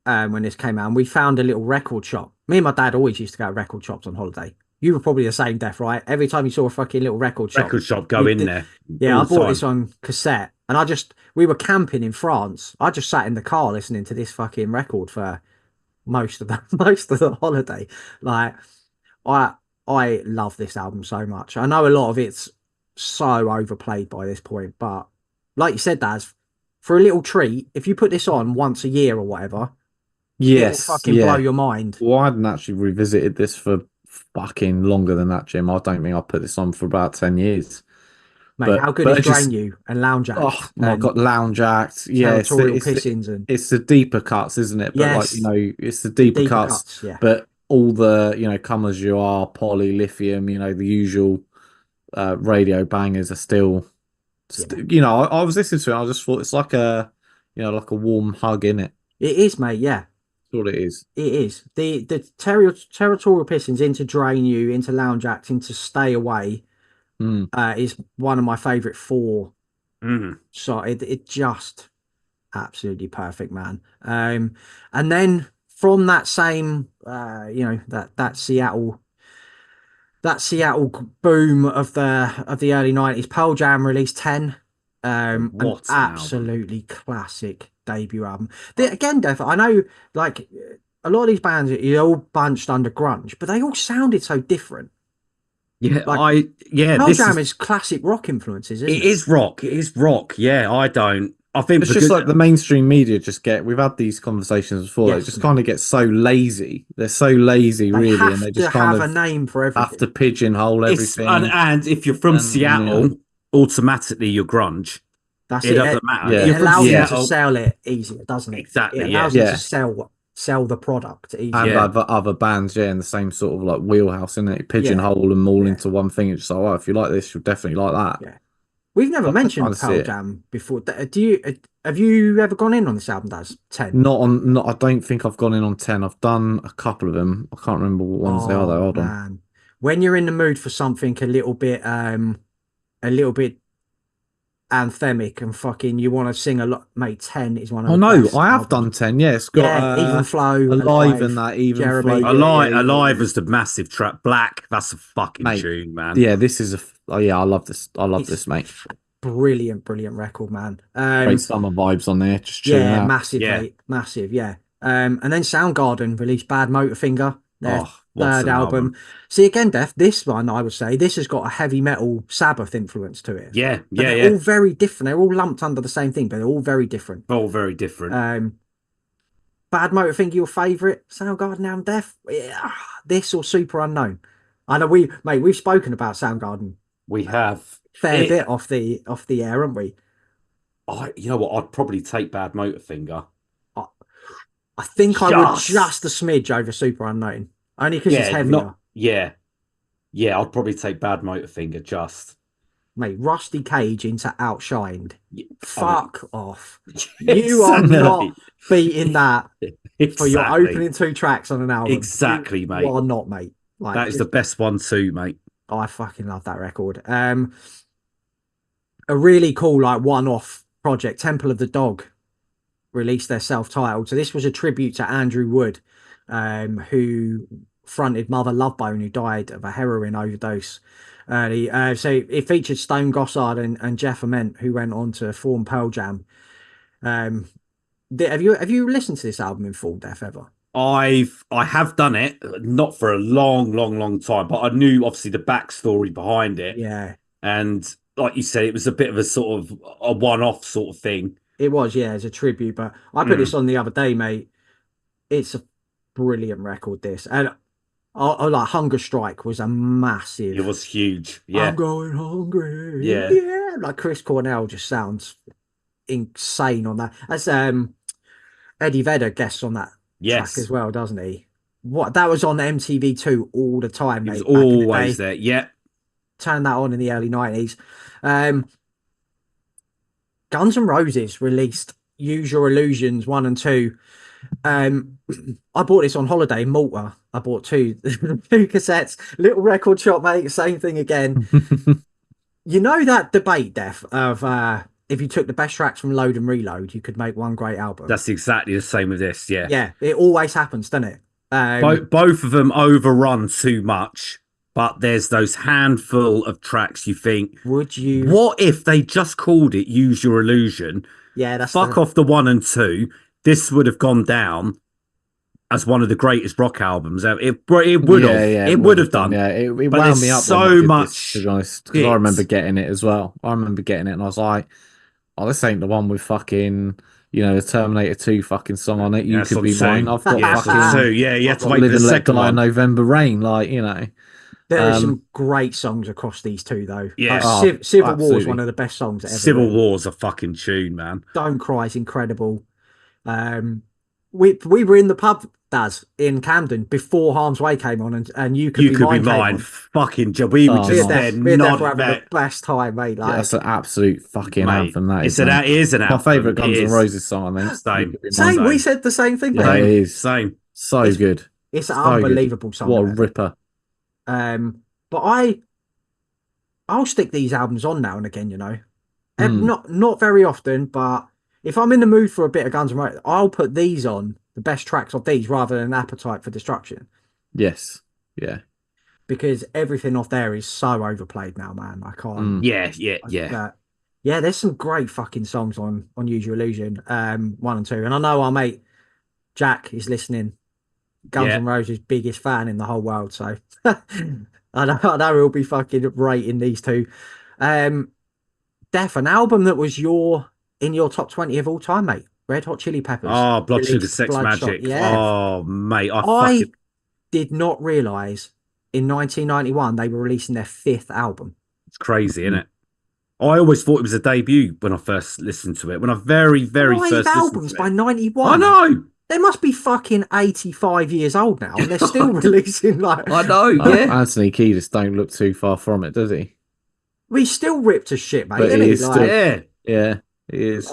when this came out, and we found a little record shop. Me and my dad always used to go to record shops on holiday. You were probably the same, Def, right? Every time you saw a fucking little record shop, go in there. Yeah, I bought this on cassette, and we were camping in France. I just sat in the car listening to this fucking record for most of the holiday. Like, I love this album so much. I know a lot of it's so overplayed by this point, but like you said, Daz, for a little treat, if you put this on once a year or whatever, it'll fucking blow your mind. Well, I hadn't actually revisited this for fucking longer than that, Jim. I don't think I put this on for about 10 years. Mate, how good is Drain You and Lounge Act? Oh my God, Lounge Act. Yeah, it's the deeper cuts, isn't it? But like, you know, it's the deeper cuts. Yeah. But all the, you know, Come As You Are, Poly, Lithium, you know, the usual radio bangers are still, you know, I was listening to it, I just thought it's like a, you know, like a warm hug, in it. It is, mate, yeah. That's what it is. It is. The Territorial Pistons into Drain You, into Lounge Act, into Stay Away is one of my favourite four. So it just absolutely perfect, man. And then from that same, you know, that Seattle boom of the early 90s, Pearl Jam released 10. An absolutely classic debut album. Again, Dev, I know like a lot of these bands are all bunched under grunge, but they all sounded so different. Yeah, like, Pearl Jam is classic rock influences, isn't it? It is rock. It is rock. Yeah, I think it's just like the mainstream media we've had these conversations before. Yes, they just kind of get so lazy. They're so lazy, really, and they just kind of have a name for everything. Have to pigeonhole everything. And if you're from Seattle, automatically you're grunge. It doesn't matter. Yeah. It allows you to sell it easier, doesn't it? Exactly. It allows you to sell the product easier. And other bands, in the same sort of like wheelhouse, isn't it? Pigeonhole them all into one thing. It's just like, oh, if you like this, you'll definitely like that. Yeah. We've never mentioned Pearl Jam before. Have you ever gone in on this album, Daz? 10? I don't think I've gone in on 10. I've done a couple of them. I can't remember what ones they are though. Hold on. When you're in the mood for something a little bit anthemic and fucking you want to sing a lot, mate, 10 is one of the best I have done 10. Yeah, it's got Even Flow, Alive, and that Even Jeremy, Flow. Alive is the massive track. Black, that's a fucking tune, man. Yeah, this is I love this. I love this, mate. Brilliant record, man. Great summer vibes on there. Just chilling out. Massive, mate, massive. Yeah. And then Soundgarden released Bad Motorfinger, their third album. See, again, Def, this one, I would say, this has got a heavy metal Sabbath influence to it. They're all very different. They're all lumped under the same thing, but they're all very different. All very different. Bad Motorfinger your favourite? Soundgarden Now Death? Yeah, this or Super Unknown? I know we've spoken about Soundgarden We have fair it. bit off the air, haven't we? You know what? I'd probably take Bad Motorfinger. I, I think I would Just just a smidge over Super Unknown, only because it's yeah, heavier. yeah. I'd probably take Bad Motorfinger. Just Mate, Rusty Cage into Outshined. yeah, I mean, Fuck off. You are not beating that for your exactly, opening 2 tracks on an album. exactly, You mate. are not, mate. Like, That is the best one too, mate. I fucking love that record. A really cool like one-off project, Temple of the Dog, released their self-titled. So this was a tribute to Andrew Wood, who fronted Mother Love Bone, who died of a heroin overdose early. So it featured Stone Gossard and Jeff Ament, who went on to form Pearl Jam. Have you listened to this album in full, Def, ever? I have done it, not for a long time, but I knew obviously the backstory behind it. Yeah, And like you said, it was a bit of a sort of a one-off sort of thing. it was. Yeah, as a tribute. But I put this on the other day, mate. It's a brilliant record. This and like Hunger Strike was a massive. It was huge. Yeah. I'm going hungry. Yeah. Yeah. Like Chris Cornell just sounds insane on that. That's Eddie Vedder guests on that Yes. track as well, doesn't he? What that was on MTV2 all the time, It mate. was always there. Yeah. Turned that on in the early 90s. Guns N' Roses released Use Your Illusions 1 and 2. I bought this on holiday in Malta. I bought two cassettes, little record shop, mate. Same thing again. You know that debate, Def, of if you took the best tracks from Load and Reload, you could make one great album. That's exactly the same with this. Yeah. Yeah, it always happens, doesn't it? Both of them overrun too much, but there's those handful of tracks you think, would you? What if they just called it Use Your Illusion? Yeah, that's fuck off the 1 and 2. This would have gone down as one of the greatest rock albums ever. It would have. Yeah, it would have done. Yeah, it but wound me up so much. This, to be honest, because I remember getting it as well. I remember getting it, and I was like, "Oh, this ain't the one with fucking, the Terminator 2 fucking song on it. You could be mine. I've got fucking 2. Yeah, you have to wait Live for the and Let second Die, one. November Rain, There's some great songs across these two, though. Yeah, Civil War is one of the best songs ever. Civil War's a fucking tune, man. Don't Cry is incredible. We were in the pub, Daz, in Camden before Harm's Way came on, and you could be mine. Fucking job. We were just there, not having the best time, mate. Like, that's an absolute fucking anthem. That is an anthem. My favourite Guns N' Roses song, I think. Same. We said the same thing. Yeah, it is. Same. So good. It's an unbelievable song. What a ripper. But I'll stick these albums on now and again, not very often, but if I'm in the mood for a bit of Guns N' Roses, I'll put these on, the best tracks of these, rather than Appetite for Destruction. Yes. Yeah. Because everything off there is so overplayed now, man. I can't. Yeah. Yeah, there's some great fucking songs on Use Your Illusion, 1 and 2. And I know our mate Jack is listening. Guns N' Roses' biggest fan in the whole world. So I know he'll be fucking rating these two. Def, an album that was in your top 20 of all time, mate. Red Hot Chili Peppers. Oh, Blood Sugar Sex Bloodshot. Magic. Yeah. Oh, mate. I did not realise in 1991 they were releasing their 5th album. It's crazy, isn't it? I always thought it was a debut when I first listened to it. When I very first albums listened to by it. 91. I know. They must be fucking 85 years old now, and they're still releasing like. I know. Yeah. Anthony Kiedis don't look too far from it, does he? We still ripped as shit, mate. But Isn't he he? is Like, still, yeah, he is.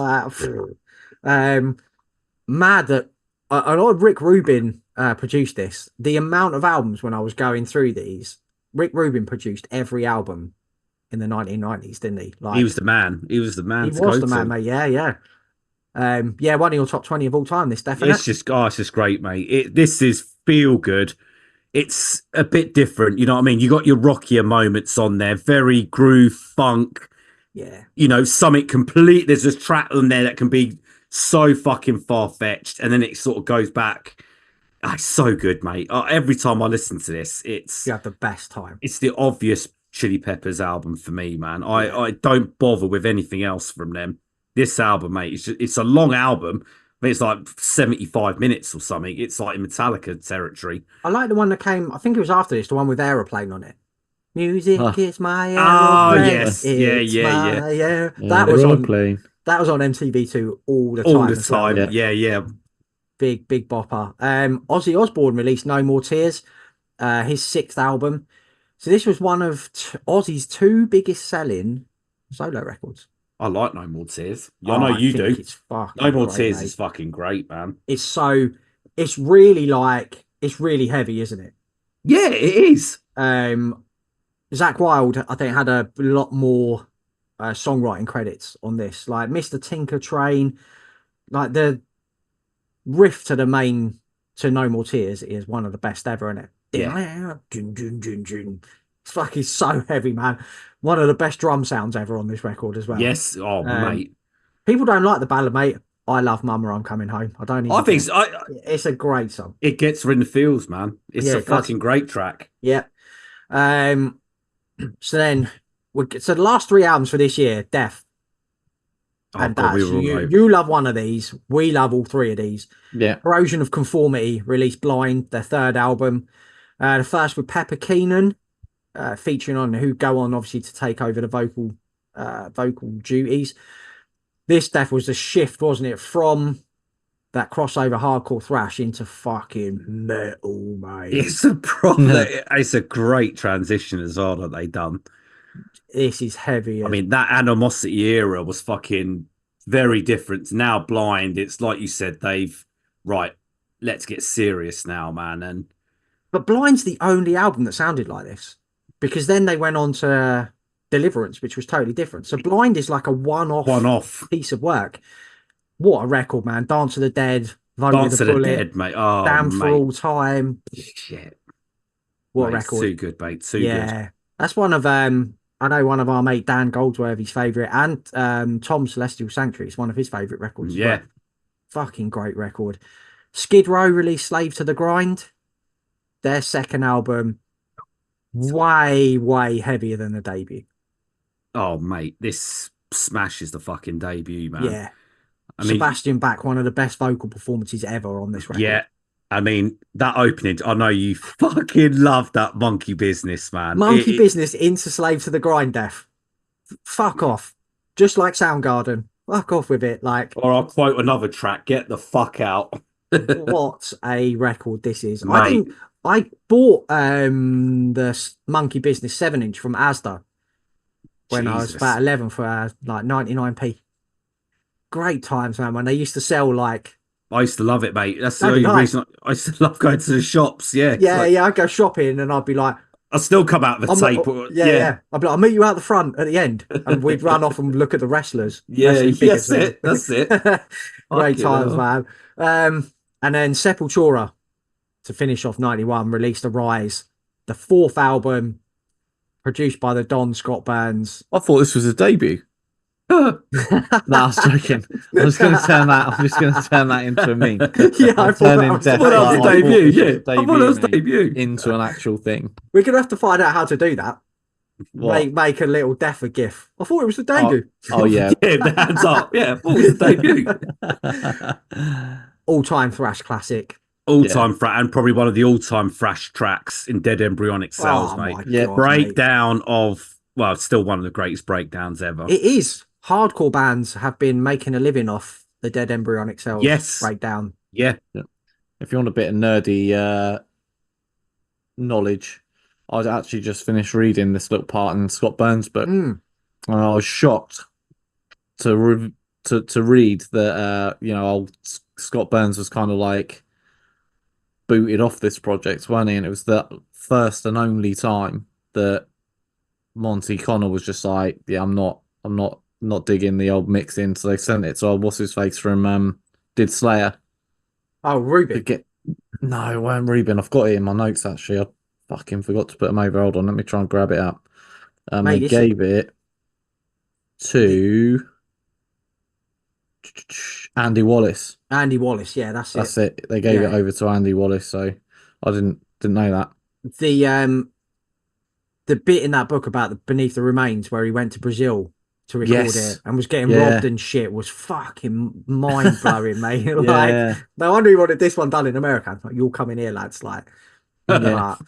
Mad that I know Rick Rubin produced this. The amount of albums when I was going through these, Rick Rubin produced every album in the 1990s, didn't he? Like, he was the man. He was the man. He was the man, mate. Yeah. One of your top 20 of all time. This definitely. It's just great, mate. This is feel good. It's a bit different, you know what I mean? You got your rockier moments on there, very groove, funk. Yeah. Something complete. There's this track on there that can be so fucking far-fetched, and then it sort of goes back. It's so good, mate. Every time I listen to this, you have the best time. It's the obvious Chili Peppers album for me, man. I don't bother with anything else from them. This album, mate, it's a long album, mean, it's like 75 minutes or something. It's like in Metallica territory. I like the one that came. I think it was after this, the one with Aeroplane on it. Music Ah, is my Oh, aeroplane. yes. Yeah, It's yeah, yeah. my air. aeroplane. That was on MTV2 all the All time the as well, time. wasn't Yeah. it? Yeah, yeah. Big bopper. Ozzy Osbourne released No More Tears, his sixth album. So this was one of Ozzy's two biggest selling solo records. I like No More Tears. Yeah, I Oh, know I you think do. it's No fucking More great, Tears is mate. fucking great, man. It's so, it's really like, it's really heavy, isn't it? Yeah, it is. Um, Zach Wilde, I think, had a lot more songwriting credits on this. Like Mr. Tinker Train, like the riff to the main to No More Tears is one of the best ever, isn't it? Yeah. It's fucking so heavy, man. One of the best drum sounds ever on this record as well. Yes. Oh, Um, mate. People don't like the ballad, mate. I love Mama, I'm Coming Home. I don't I even think care. It's a great song. it gets her in the feels, man. It's Yeah, a it does. fucking great track. Yeah. Um, so then, so the last three albums for this year, Death Oh, and God, we Daz. were all You over. you love one of these. We love all three of these. Yeah. Corrosion of Conformity released Blind, their third album. The first with Pepper Keenan, featuring on who go on obviously to take over the vocal duties. This Death was a shift, wasn't it, from that crossover hardcore thrash into fucking metal, mate. It's a proper, it's a great transition as well that they done. This is heavy. I mean, that Animosity era was fucking very different. Now Blind, it's like you said, they've right, let's get serious now, man. And But Blind's the only album that sounded like this, because then they went on to Deliverance, which was totally different. So Blind is like a one off. piece of work. What a record, man. Dance of the Dead, Vote with Dance a of the Bullet, Dead, mate. Oh, Damned for mate. All Time. Shit. What a Mate, it's record. too good, mate. Too good. Yeah. That's one of I know one of our mate Dan Goldsworthy's favourite, and Tom Celestial Sanctuary is one of his favourite records as Yeah. well. Fucking great record. Skid Row released Slave to the Grind. Their second album, way heavier than the debut. Oh, mate, this smashes the fucking debut, man. Yeah. I mean, Sebastian Bach, one of the best vocal performances ever on this record. yeah. I mean, that opening, I know you fucking love that Monkey Business, man. Monkey Business into Slave to the Grind Death. Fuck off. Just like Soundgarden. Fuck off with it. Like, Or I'll quote another track, get the fuck out. what a record this is. Mate. I bought the Monkey Business 7-inch from Asda when I was Jesus. about 11 for like 99p. Great times, man, when they used to sell like. I used to love it, mate. That's the That'd only be nice. reason I used to love going to the shops. Yeah. Yeah, I'd go shopping and I'd be like, I still come out of the tape. yeah. I'd be like, I'll meet you out the front at the end. And we'd run off and look at the wrestlers. Yeah, Wrestling figures. that's it. Great Fucking times, hell. man. And then Sepultura, to finish off 91, released Arise, the fourth album, produced by the Don Scott Burns. I thought this was a debut. No, I was joking. I'm just going to turn that into a meme. Yeah, I thought that was debut. Yeah, I thought that was debut. into an actual thing. We're going to have to find out how to do that. What? Make a little Death gif. I thought it was the debut. Oh yeah. Yeah, the hands up. Yeah, what was the debut? All-time thrash classic. All-time and probably one of the all-time thrash tracks in Dead Embryonic Cells, mate. My Yeah. God, Breakdown of, well, it's still one of the greatest breakdowns ever. It is. Hardcore bands have been making a living off the Dead Embryonic Cells breakdown. Yeah. If you want a bit of nerdy knowledge, I'd actually just finished reading this little part in Scott Burns' book, and I was shocked to read that old Scott Burns was kind of like booted off this project, wasn't he? And it was the first and only time that Monty Connor was just like, yeah, I'm not digging the old mix in, so they sent it to what's his face from did Slayer. Oh, Ruben. No, it weren't Ruben. I've got it in my notes actually. I fucking forgot to put them over. Hold on, let me try and grab it up. Mate, they gave it to Andy Wallace. Andy Wallace, yeah, that's it. They gave it over to Andy Wallace, so I didn't know that. The bit in that book about the Beneath the Remains where he went to Brazil to record Yes. it and was getting Yeah. robbed and shit was fucking mind blowing, mate. Yeah. Like, no wonder he wanted this one done in America. Like, you'll come in here, lads. Like, Yeah. but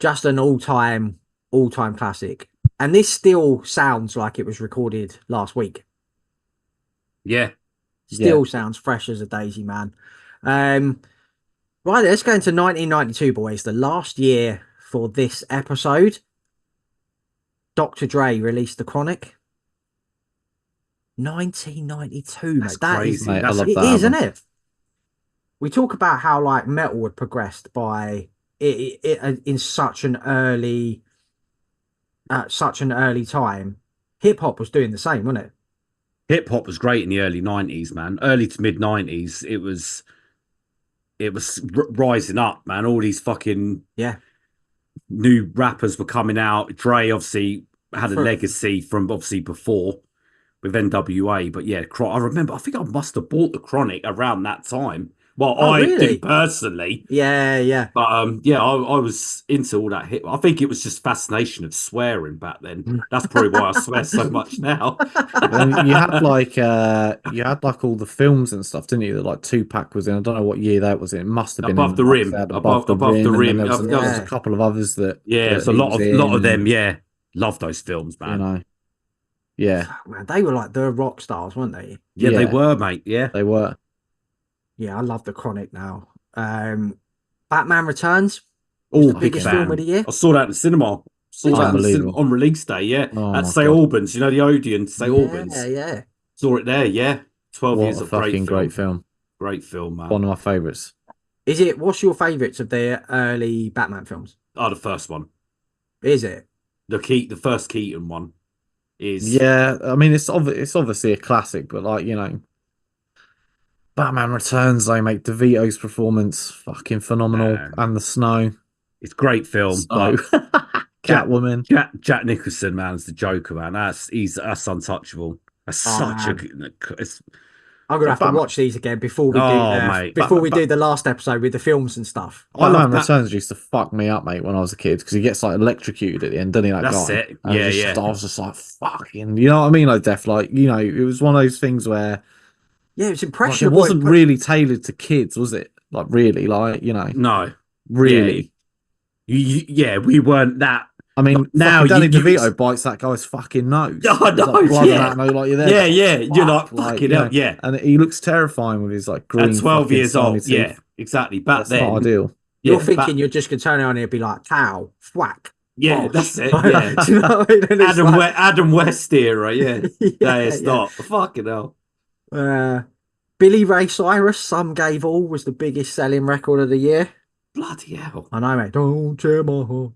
just an all-time classic. And this still sounds like it was recorded last week. Yeah. Still sounds fresh as a daisy, man. Right, let's go into 1992, boys. The last year for this episode. Dr. Dre released The Chronic. 1992, That's mate. That is, crazy. Mate, I That's love it that is, album. isn't it? We talk about how like metal had progressed by it in such an early time. Hip hop was doing the same, wasn't it? hip hop was great in the early 90s, man. Early to mid 90s, it was rising up, man. All these fucking Yeah. new rappers were coming out. Dre obviously had a For- legacy from obviously before with NWA, but yeah, I remember. I think I must have bought the Chronic around that time. Well, Oh, I really? did personally, Yeah. but yeah, I was into all that hip. I think it was just fascination of swearing back then. That's probably why I swear so much now. And you had like all the films and stuff, didn't you? That like Tupac was in. I don't know what year that was in. It must have been Above in, the like I rim, said, above the and then rim. there was a couple of others that Yeah, that it's a he lot was of them. in, Yeah, love those films, man. you know. Yeah, Fuck, man, they were like the rock stars, weren't they? Yeah, they yeah. were, mate. Yeah, they were. Yeah, I love The Chronic now. Batman Returns was all the big biggest film fan. of the year. I saw that in the cinema. Saw that in the cinema Unbelievable. on release day. Yeah, Oh at my St God. Albans. You know the Odeon, St Albans. Yeah. Saw it there. Yeah, 12 What years a of great fucking film. great film. Great film, man. One of my favorites. What's your favourites of the early Batman films? Oh, the first one, Is it? the first Keaton one is. Yeah, I mean it's obviously a classic, but like, you know, Batman Returns, they make DeVito's performance fucking phenomenal, and the snow. It's a great film, Snow. but Catwoman. Jack Nicholson, man, is the Joker, man. That's untouchable. That's such a. It's, I'm gonna have to Batman- watch these again before we Oh, mate. do the last episode with the films and stuff. I love Batman Returns used to fuck me up, mate, when I was a kid, because he gets like electrocuted at the end, doesn't he? That That's guy. it. And Yeah, I was just like, fucking, you know what I mean? Like, like, you know, it was one of those things where Yeah, it's like, it impressionable. wasn't really tailored to kids, was it? Like, really, like, you know, No. really. Yeah, we weren't that. I mean, Now now Danny you- DeVito bites that guy's fucking nose. I There's, know, like, blood yeah. and that, like, you're there. Yeah, like, you're like, fuck, fucking you hell, know, yeah. And he looks terrifying with his like green. At 12 fucking years slimy old, yeah, teeth. exactly. Back That's then, not ideal. You're yeah, thinking you're just gonna turn it on and it'll be like cow, whack. yeah, bosh. that's it. Yeah, Do you know what I mean? And it's Adam West era, yeah. Yeah, It's not fucking hell. Billy Ray Cyrus, Some Gave All was the biggest selling record of the year. Bloody hell. I know, mate. Don't tear my heart.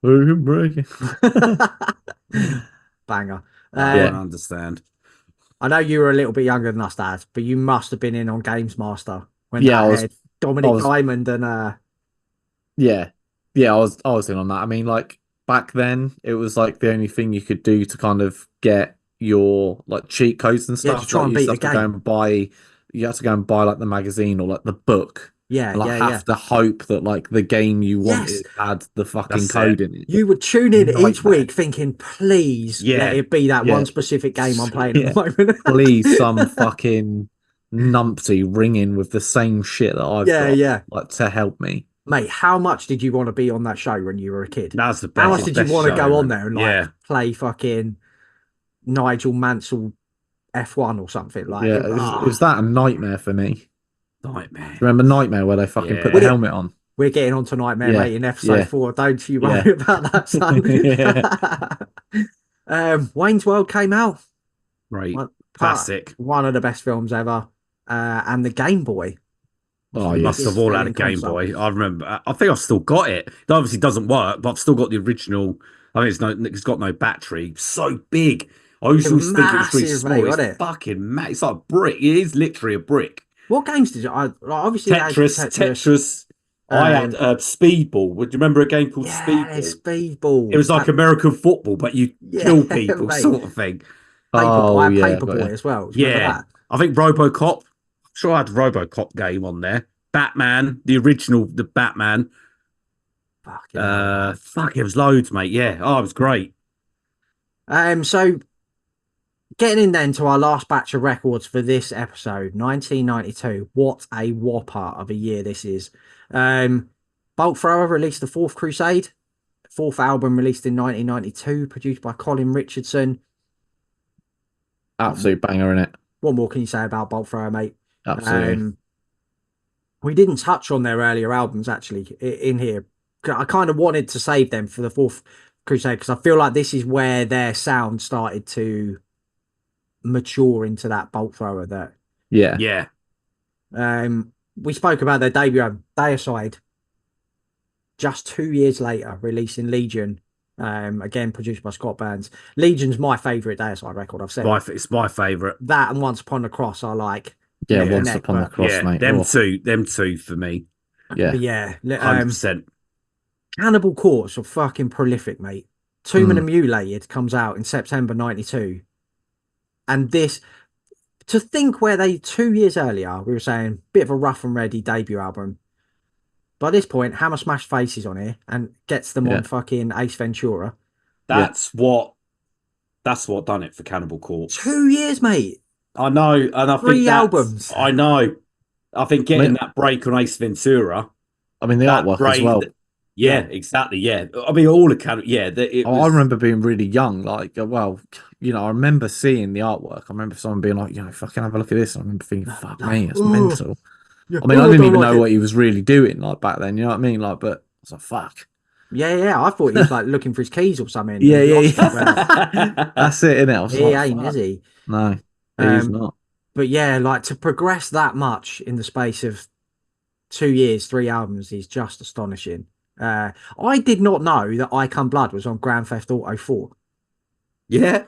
Breaking. Banger. I don't understand. I know you were a little bit younger than us, Dad, but you must have been in on Games Master when Yeah, that I was- had Dominic I was- Diamond and Yeah, I was in on that. I mean, like back then, it was like the only thing you could do to kind of get your like cheat codes and Yeah, to stuff. try Like, and you beat used to the have to go game. and buy. You had to go and buy like the magazine or like the book. And like have to hope that like the game you wanted had the fucking That's code in it. You would tune in each Nightmare. week thinking, please let it be that Yeah. one specific game I'm playing Yeah. at the moment. Please, some fucking numpty ringing with the same shit that I've got. Yeah. Like to help me. Mate, how much did you want to be on that show when you were a kid? That's the best. How much did you want to go on man. there and like Yeah. play fucking Nigel Mansell F1 or something? Like, Yeah, it was that a nightmare for me. Nightmare. Remember Nightmare where they fucking put Yeah. the helmet on? We're getting on to Nightmare, Yeah, mate, in episode yeah. 4. Don't you worry about that, son. Wayne's World came out. Right. One- Classic. One of the best films ever. And the Game Boy. Oh, We yeah. must have all had a Game Boy. I remember. I think I've still got it. It obviously doesn't work, but I've still got the original. I mean, it's got no battery. So big. I used to always think it was pretty massive, small. mate, It's wasn't it? fucking mad. It's like a brick. It is literally a brick. What games did you? Obviously, Tetris. I had Speedball. Would you remember a game called Speedball? Speedball. It was like American football, but you kill people, mate. sort of thing. Paperboy, yeah, Paperboy as well. Do you remember Yeah. that? I think RoboCop. I'm sure I had the RoboCop game on there. Batman, the original, the Batman. Fucking hell. It was loads, mate. Yeah. Oh, it was great. So Getting in then to our last batch of records for this episode, 1992. What a whopper of a year this is. Bolt Thrower released The Fourth Crusade, fourth album released in 1992, produced by Colin Richardson. Absolute banger in it. What more can you say about Bolt Thrower, mate? Absolutely. We didn't touch on their earlier albums actually in here. I kind of wanted to save them for The Fourth Crusade because I feel like this is where their sound started to mature into that Bolt Thrower that Yeah. we spoke about their debut album, Deicide, just 2 years later, releasing Legion. Again produced by Scott Burns. Legion's my favourite Deicide record. I've said It's my favourite. that and Once Upon a Cross are like Yeah, neck Once neck, Upon the Cross, Yeah, mate. them two for me. Yeah. But yeah, 100%. Cannibal Corpse are fucking prolific, mate. Tomb and the Mutilated comes out in September 92. And this, to think where they 2 years earlier, we were saying, bit of a rough and ready debut album. By this point, Hammer Smash Faces on here and gets them on fucking Ace Ventura. That's what done it for Cannibal Corpse. 2 years, mate. I know, and I think 3 albums. I know. I think getting that break on Ace Ventura. I mean, the artwork as well. Yeah, exactly. Yeah, I mean, all the Cannibal. Yeah, I remember being really young. Like, well, I remember seeing the artwork. I remember someone being like, fucking have a look at this. And I remember thinking, fuck me, it's mental. Yeah. I mean, I didn't even know what he was really doing like back then. You know what I mean? Like, but I was like, fuck. Yeah. I thought he was like looking for his keys or something. Yeah. That's it, innit? I was he like, ain't, is he? No, he's not. But yeah, like to progress that much in the space of 2 years, 3 albums is just astonishing. I did not know that I Come Blood was on Grand Theft Auto 4. Yeah,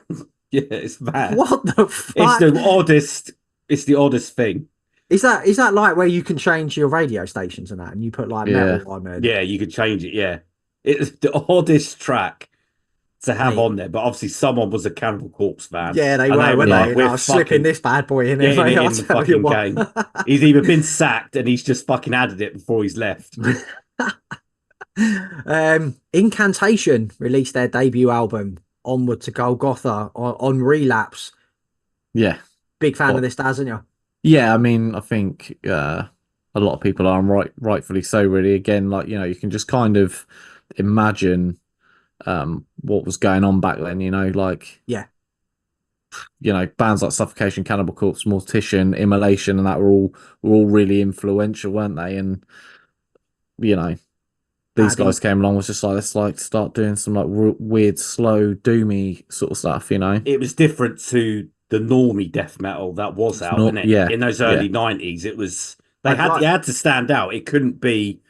it's mad. What the fuck? It's the oddest thing. Is that like where you can change your radio stations and that, and you put like metal on it? Yeah, you could change it. Yeah, it's the oddest track to have on there. But obviously, someone was a Cannibal Corpse fan. Yeah, they were. Like, I was slipping this bad boy in there. Getting it in the fucking game. He's either been sacked and he's just fucking added it before he's left. Incantation released their debut album Onward to Golgotha on Relapse. Yeah, big fan of this, doesn't you? Yeah, I mean, I think a lot of people are, and rightfully so. Really, again, like you can just kind of imagine what was going on back then. Like bands like Suffocation, Cannibal Corpse, Mortician, Immolation, and that were all really influential, weren't they? And these guys came along, was just like, let's like start doing some like weird, slow, doomy sort of stuff. It was different to the normie death metal that was out, wasn't it? Yeah, in those early 90s, it was they had to stand out. It couldn't be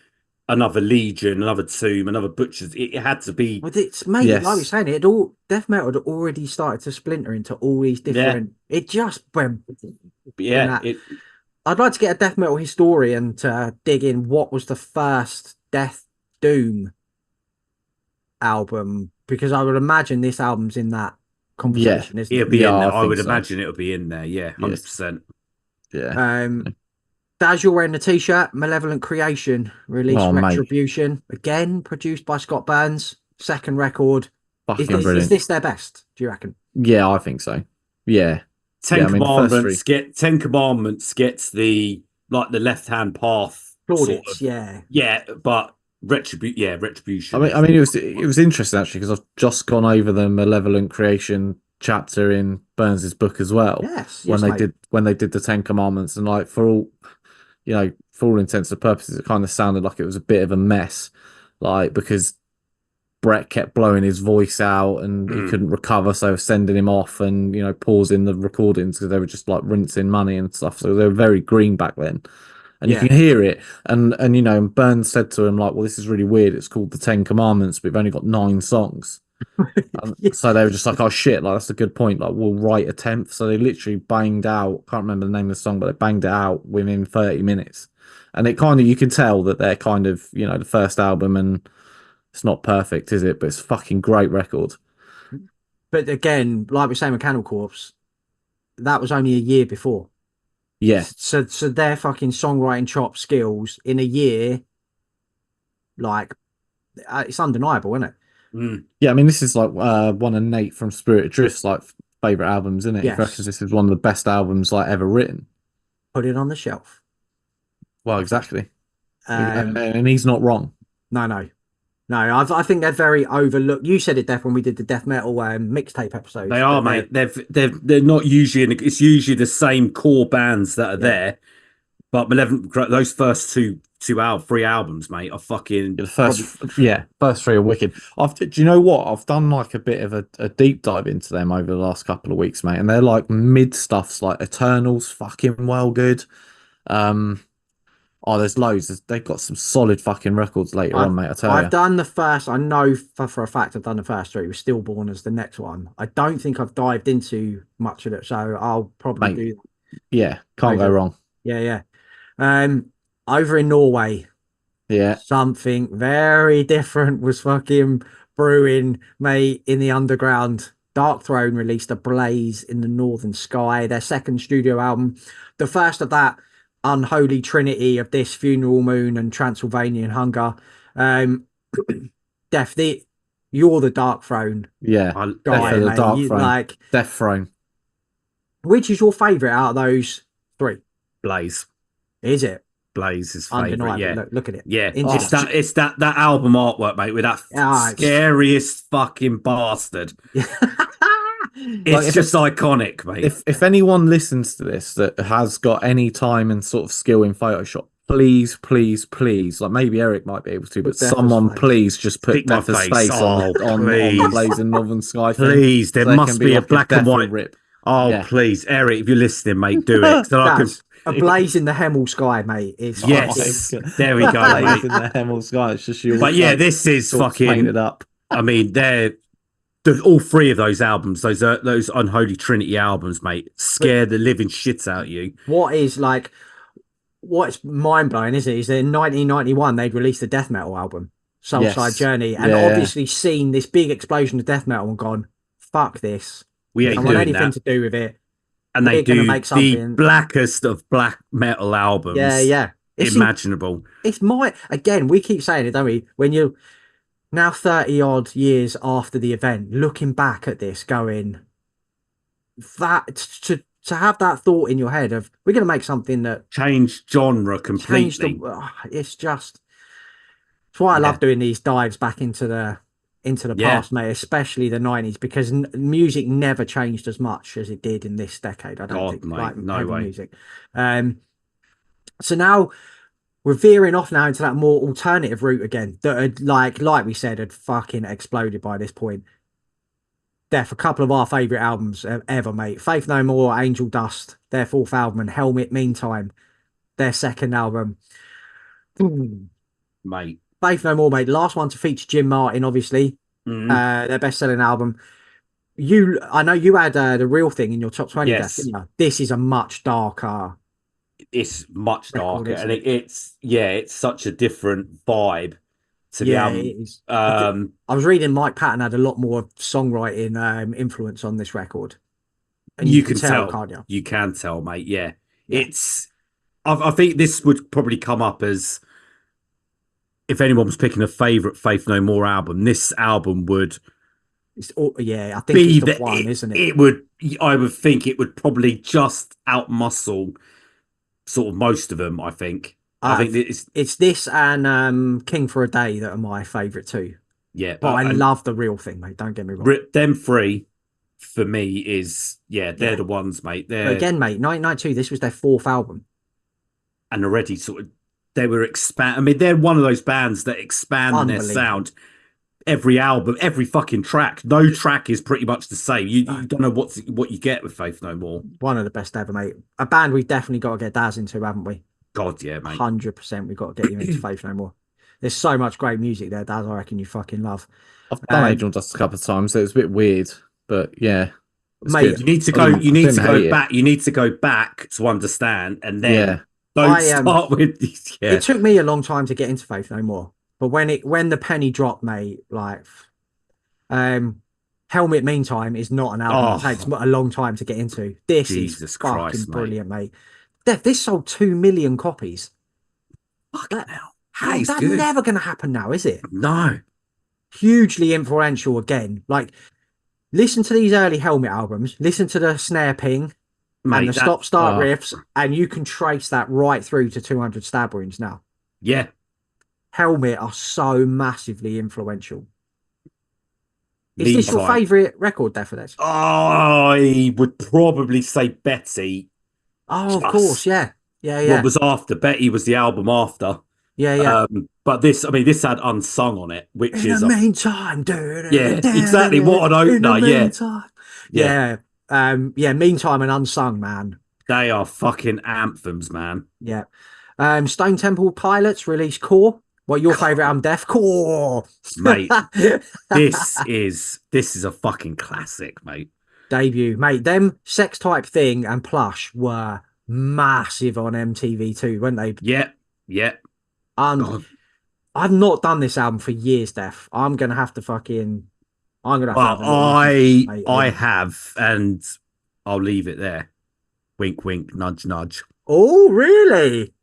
another Legion, another Tomb, another Butchers. It had to be. Well, it's made like you're saying, death metal had already started to splinter into all these different. It just went. Yeah, I'd like to get a death metal historian to dig in what was the first Death Doom album, because I would imagine this album's in that conversation. Isn't it? It'll be in there. I would imagine it'll be in there. Yeah, 100%. Yeah. Daz, you're wearing a t-shirt. Malevolent Creation released Retribution, mate. Again produced by Scott Burns. Second record. Is this their best, do you reckon? Yeah, I think so. Yeah. Ten Commandments gets the left-hand path. Plaudits, Yeah, but Retribution. I mean, it was interesting actually, because I've just gone over the Malevolent Creation chapter in Burns's book as well. When they did the 10 Commandments, and like for all intents and purposes, it kind of sounded like it was a bit of a mess, like because Brett kept blowing his voice out and he couldn't recover, so sending him off and pausing the recordings because they were just like rinsing money and stuff. So they were very green back then. And you can hear it. And Burns said to him, like, well, this is really weird. It's called the 10 Commandments, but we've only got 9 songs. So they were just like, oh, shit, like, that's a good point. Like, we'll write a 10th. So they literally banged out, can't remember the name of the song, but they banged it out within 30 minutes. And it kind of, you can tell that they're kind of, the first album, and it's not perfect, is it? But it's a fucking great record. But again, like we say, Mechanical Corpse, that was only a year before. Yeah. So their fucking songwriting chop skills in a year, like, it's undeniable, isn't it? Yeah, I mean, this is like one of Nate from Spirit Adrift's like favorite albums, isn't it? He Yes. reckons this is one of the best albums like ever written. Put it on the shelf. Well, exactly. Um, And he's not wrong. no. I think they're very overlooked. You said it, Def, when we did the death metal mixtape episodes. They are, mate. They're not usually. It's usually the same core bands that are there. But Malevolent, those first three albums, mate, are fucking The first three are wicked. Do you know what? I've done like a bit of a deep dive into them over the last couple of weeks, mate, and they're like mid stuffs, like Eternals, fucking well good. There's loads. They've got some solid fucking records later on, mate. I tell you. I've done the first. I know for a fact I've done the first three. We're Stillborn as the next one. I don't think I've dived into much of it, so I'll probably do that. Yeah, can't go wrong. Yeah. Over in Norway, something very different was fucking brewing, mate, in the underground. Dark Throne released A Blaze in the Northern Sky, their second studio album. The first of that unholy trinity of this, Funeral Moon and Transylvanian Hunger. Def, you're the Dark Throne. Yeah, guy, the Dark Throne. Like, Death Throne. Which is your favourite out of those three? Blaze. Is it? Blaze is favourite. Yeah, look at it. Yeah, it's that album artwork, mate, with that scariest fucking bastard. It's just iconic, mate. If anyone listens to this that has got any time and sort of skill in Photoshop, please, like maybe Eric might be able to, but someone please just put Death's face on the Blaze in Northern Sky. Please, there must be a black and white rip. Oh, please, Eric, if you're listening, mate, do it. So A Blaze in the Hemel Sky, mate. Yes, there we go, Blaze in the Hemel Sky. It's just you. But yeah, this is fucking painted up. I mean, all three of those albums, those Unholy Trinity albums, mate, scare the living shit out of you. What's mind blowing, isn't it? Is that in 1991 they'd released the death metal album, Soulside Journey, and obviously seen this big explosion of death metal and gone, fuck this. We ain't doing anything to do with it. And they do the blackest of black metal albums. Yeah. Imaginable. Again, we keep saying it, don't we? When you're now 30 odd years after the event, looking back at this, going, that to have that thought in your head of, we're going to make something that changed genre completely. It's why I love doing these dives back into the past, mate, especially the 90s, because music never changed as much as it did in this decade. I don't think, mate, like no way. Music. So now we're veering off now into that more alternative route again, that had, like we said, had fucking exploded by this point. Def, a couple of our favourite albums ever, mate. Faith No More, Angel Dust, their fourth album, and Helmet Meantime, their second album. Mate. Faith No More, mate. Last one to feature Jim Martin, obviously. Their best-selling album. I know you had The Real Thing in your top 20. Yes. Def, didn't you? This is a much darker. It's much darker, and it's such a different vibe to the album. It is. I was reading Mike Patton had a lot more songwriting influence on this record. And you can tell, can't you? You can tell, mate. Yeah. I think this would probably come up as, if anyone was picking a favourite Faith No More album, this album would. I think it's the one, isn't it? I would think it would probably just outmuscle sort of most of them. I think it's this and King for a Day that are my favourite too. Yeah, but I love The Real Thing, mate. Don't get me wrong. Them three for me is they're the ones, mate. But again, mate, 1992. This was their fourth album, and already sort of they were I mean, they're one of those bands that expand their sound. Every album, every fucking track. No track is pretty much the same. You don't know what you get with Faith No More. One of the best ever, mate. A band we've definitely got to get Daz into, haven't we? God, yeah, mate. 100%. We've got to get you into Faith No More. There's so much great music there, Daz. I reckon you fucking love. I've done Angel Dust a couple of times, so it's a bit weird, but yeah, mate. Good. You need to go. You need to go back. You need to go back to understand, and then don't start with. Yeah. It took me a long time to get into Faith No More. But when the penny dropped, mate, like, Helmet Meantime is not an album that takes a long time to get into. This is fucking brilliant, mate. This sold 2 million copies. Fucking hell. That's never going to happen now, is it? No. Hugely influential again. Like, Listen to these early Helmet albums. Listen to the snare ping and mate. the That stop-start riffs, and you can trace that right through to 200 Stab Wounds now. yeah, Helmet are so massively influential. Is this your meantime, favourite record, Definite? I would probably say Betty. Oh, of course, Just yeah. Yeah, what yeah. was after Betty was the album after. Yeah, yeah. But this, I mean, this had Unsung on it, which In the is a meantime, yeah, exactly what an in the opener. Yeah, meantime. yeah, Yeah. Yeah, Meantime and Unsung, man. they are fucking anthems, man. Yeah. Stone Temple Pilots released Core. What your favorite album, Death? Core. Mate, this is a fucking classic, mate. Debut, mate. Them Sex Type Thing and Plush were massive on MTV too, weren't they? Yeah, yeah. And God. I've not done this album for years, Def. I'm gonna have Well, a little listen to this, mate, I again. have, and I'll leave it there. Wink, wink, nudge, nudge. Oh, really?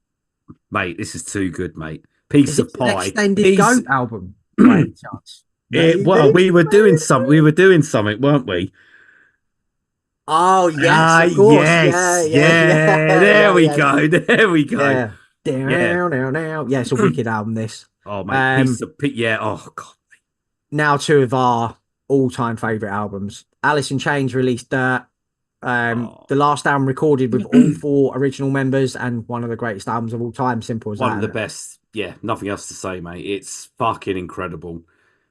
Mate, this is too good, mate. Piece Is it of an pie. extended Piece. Goat album by any chance? Well, Maybe. we were doing some. We were doing something, weren't we? Oh yes, Ah, of course. Yeah, yes, yeah, yeah. yeah, There yeah, we yeah, go. There we go. yeah. Yeah. Down, down, down. Yeah, it's a wicked album. This. Oh, mate, Um, yeah. Oh God. Now two of our all-time favorite albums. Alice in Chains released Dirt. Oh. The last album recorded with all four original members and one of the greatest albums of all time. Simple as One that. of the Isn't it? best. Yeah, nothing else to say, mate. It's fucking incredible.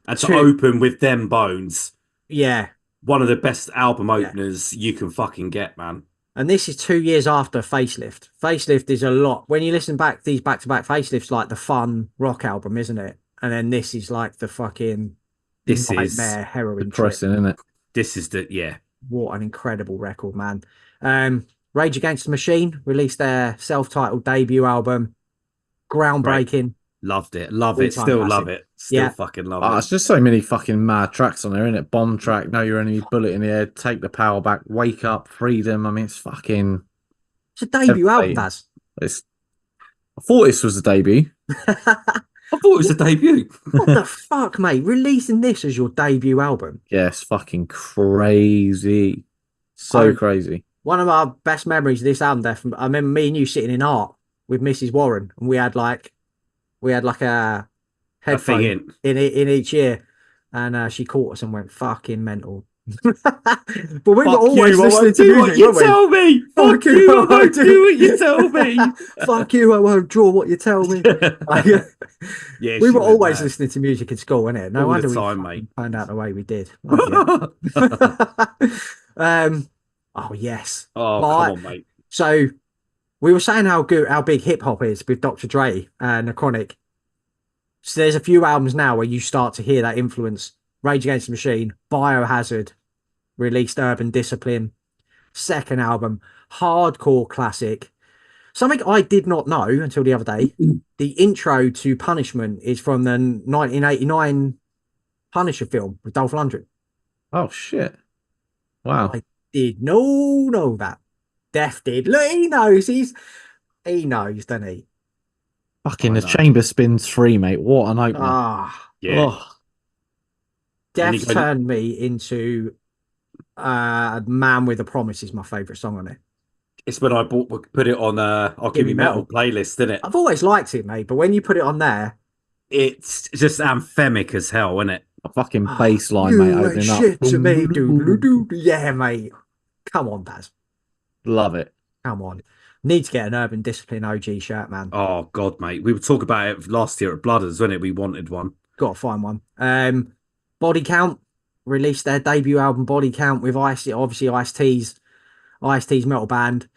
And to Two. open with them bones, Yeah, one of the best album yeah. openers you can fucking get, man. And this is 2 years after Facelift. Facelift is a lot. When you listen back, these back-to-back Facelifts like the fun rock album, isn't it? And then this is like the fucking This is nightmare heroin trip. Depressing, isn't it? this is the yeah. What an incredible record, man. Rage Against the Machine released their self-titled debut album. Great. Groundbreaking. Loved it. Love it. All-time Still classic. love it. Still Yeah. fucking love Oh, it. it's just so many fucking mad tracks on there, isn't it? Bomb track, Know Your Enemy, Bullet in the Air, Take the Power Back, Wake Up, Freedom. I mean, it's fucking It's a debut album, devastating. Daz. It's. I thought this was the debut. I thought it was a debut. What the fuck, mate? Releasing this as your debut album. Yeah, it's fucking crazy. So crazy. One of our best memories of this album, Def, I remember me and you sitting in art with Mrs. Warren, and we had like a headphone thing in each ear, and she caught us and went fucking mental. But we were Fuck always you, I listening won't to do what music, you weren't we? tell me. Fuck you, I won't do what you tell me. Fuck you, I won't draw what you tell me. Yeah, We she were went always mad. listening to music in school, innit? No All wonder the we time, fucking mate. found out the way we did. Oh, yeah. Oh yes. Oh, But- come on, mate. So we were saying how big hip hop is with Dr. Dre and The Chronic. So there's a few albums now where you start to hear that influence. Rage Against the Machine, Biohazard, released Urban Discipline. Second album, hardcore classic. Something I did not know until the other day. The intro to Punishment is from the 1989 Punisher film with Dolph Lundgren. Oh shit! Wow. I did know that. Def did. Look, he knows. He knows, doesn't he? Fucking I the know. Chamber Spins 3, mate. What an opener. Ah, Yeah. Oh, And Def you go- turned me into Man with a Promise is my favourite song on it. It's when I put it on I'll Give Me Metal playlist, isn't it? I've always liked it, mate, but when you put it on there, It's just anthemic as hell, isn't it? a fucking bass line, you mate, ain't opening up. shit to me, doo. Yeah, mate. Come on, Daz. Love it. Come on. Need to get an Urban Discipline OG shirt, man. Oh God, mate. We were talking about it last year at Blooders, wasn't it? We wanted one. Got to find one. Body Count released their debut album, Body Count, with obviously Ice-T's metal band.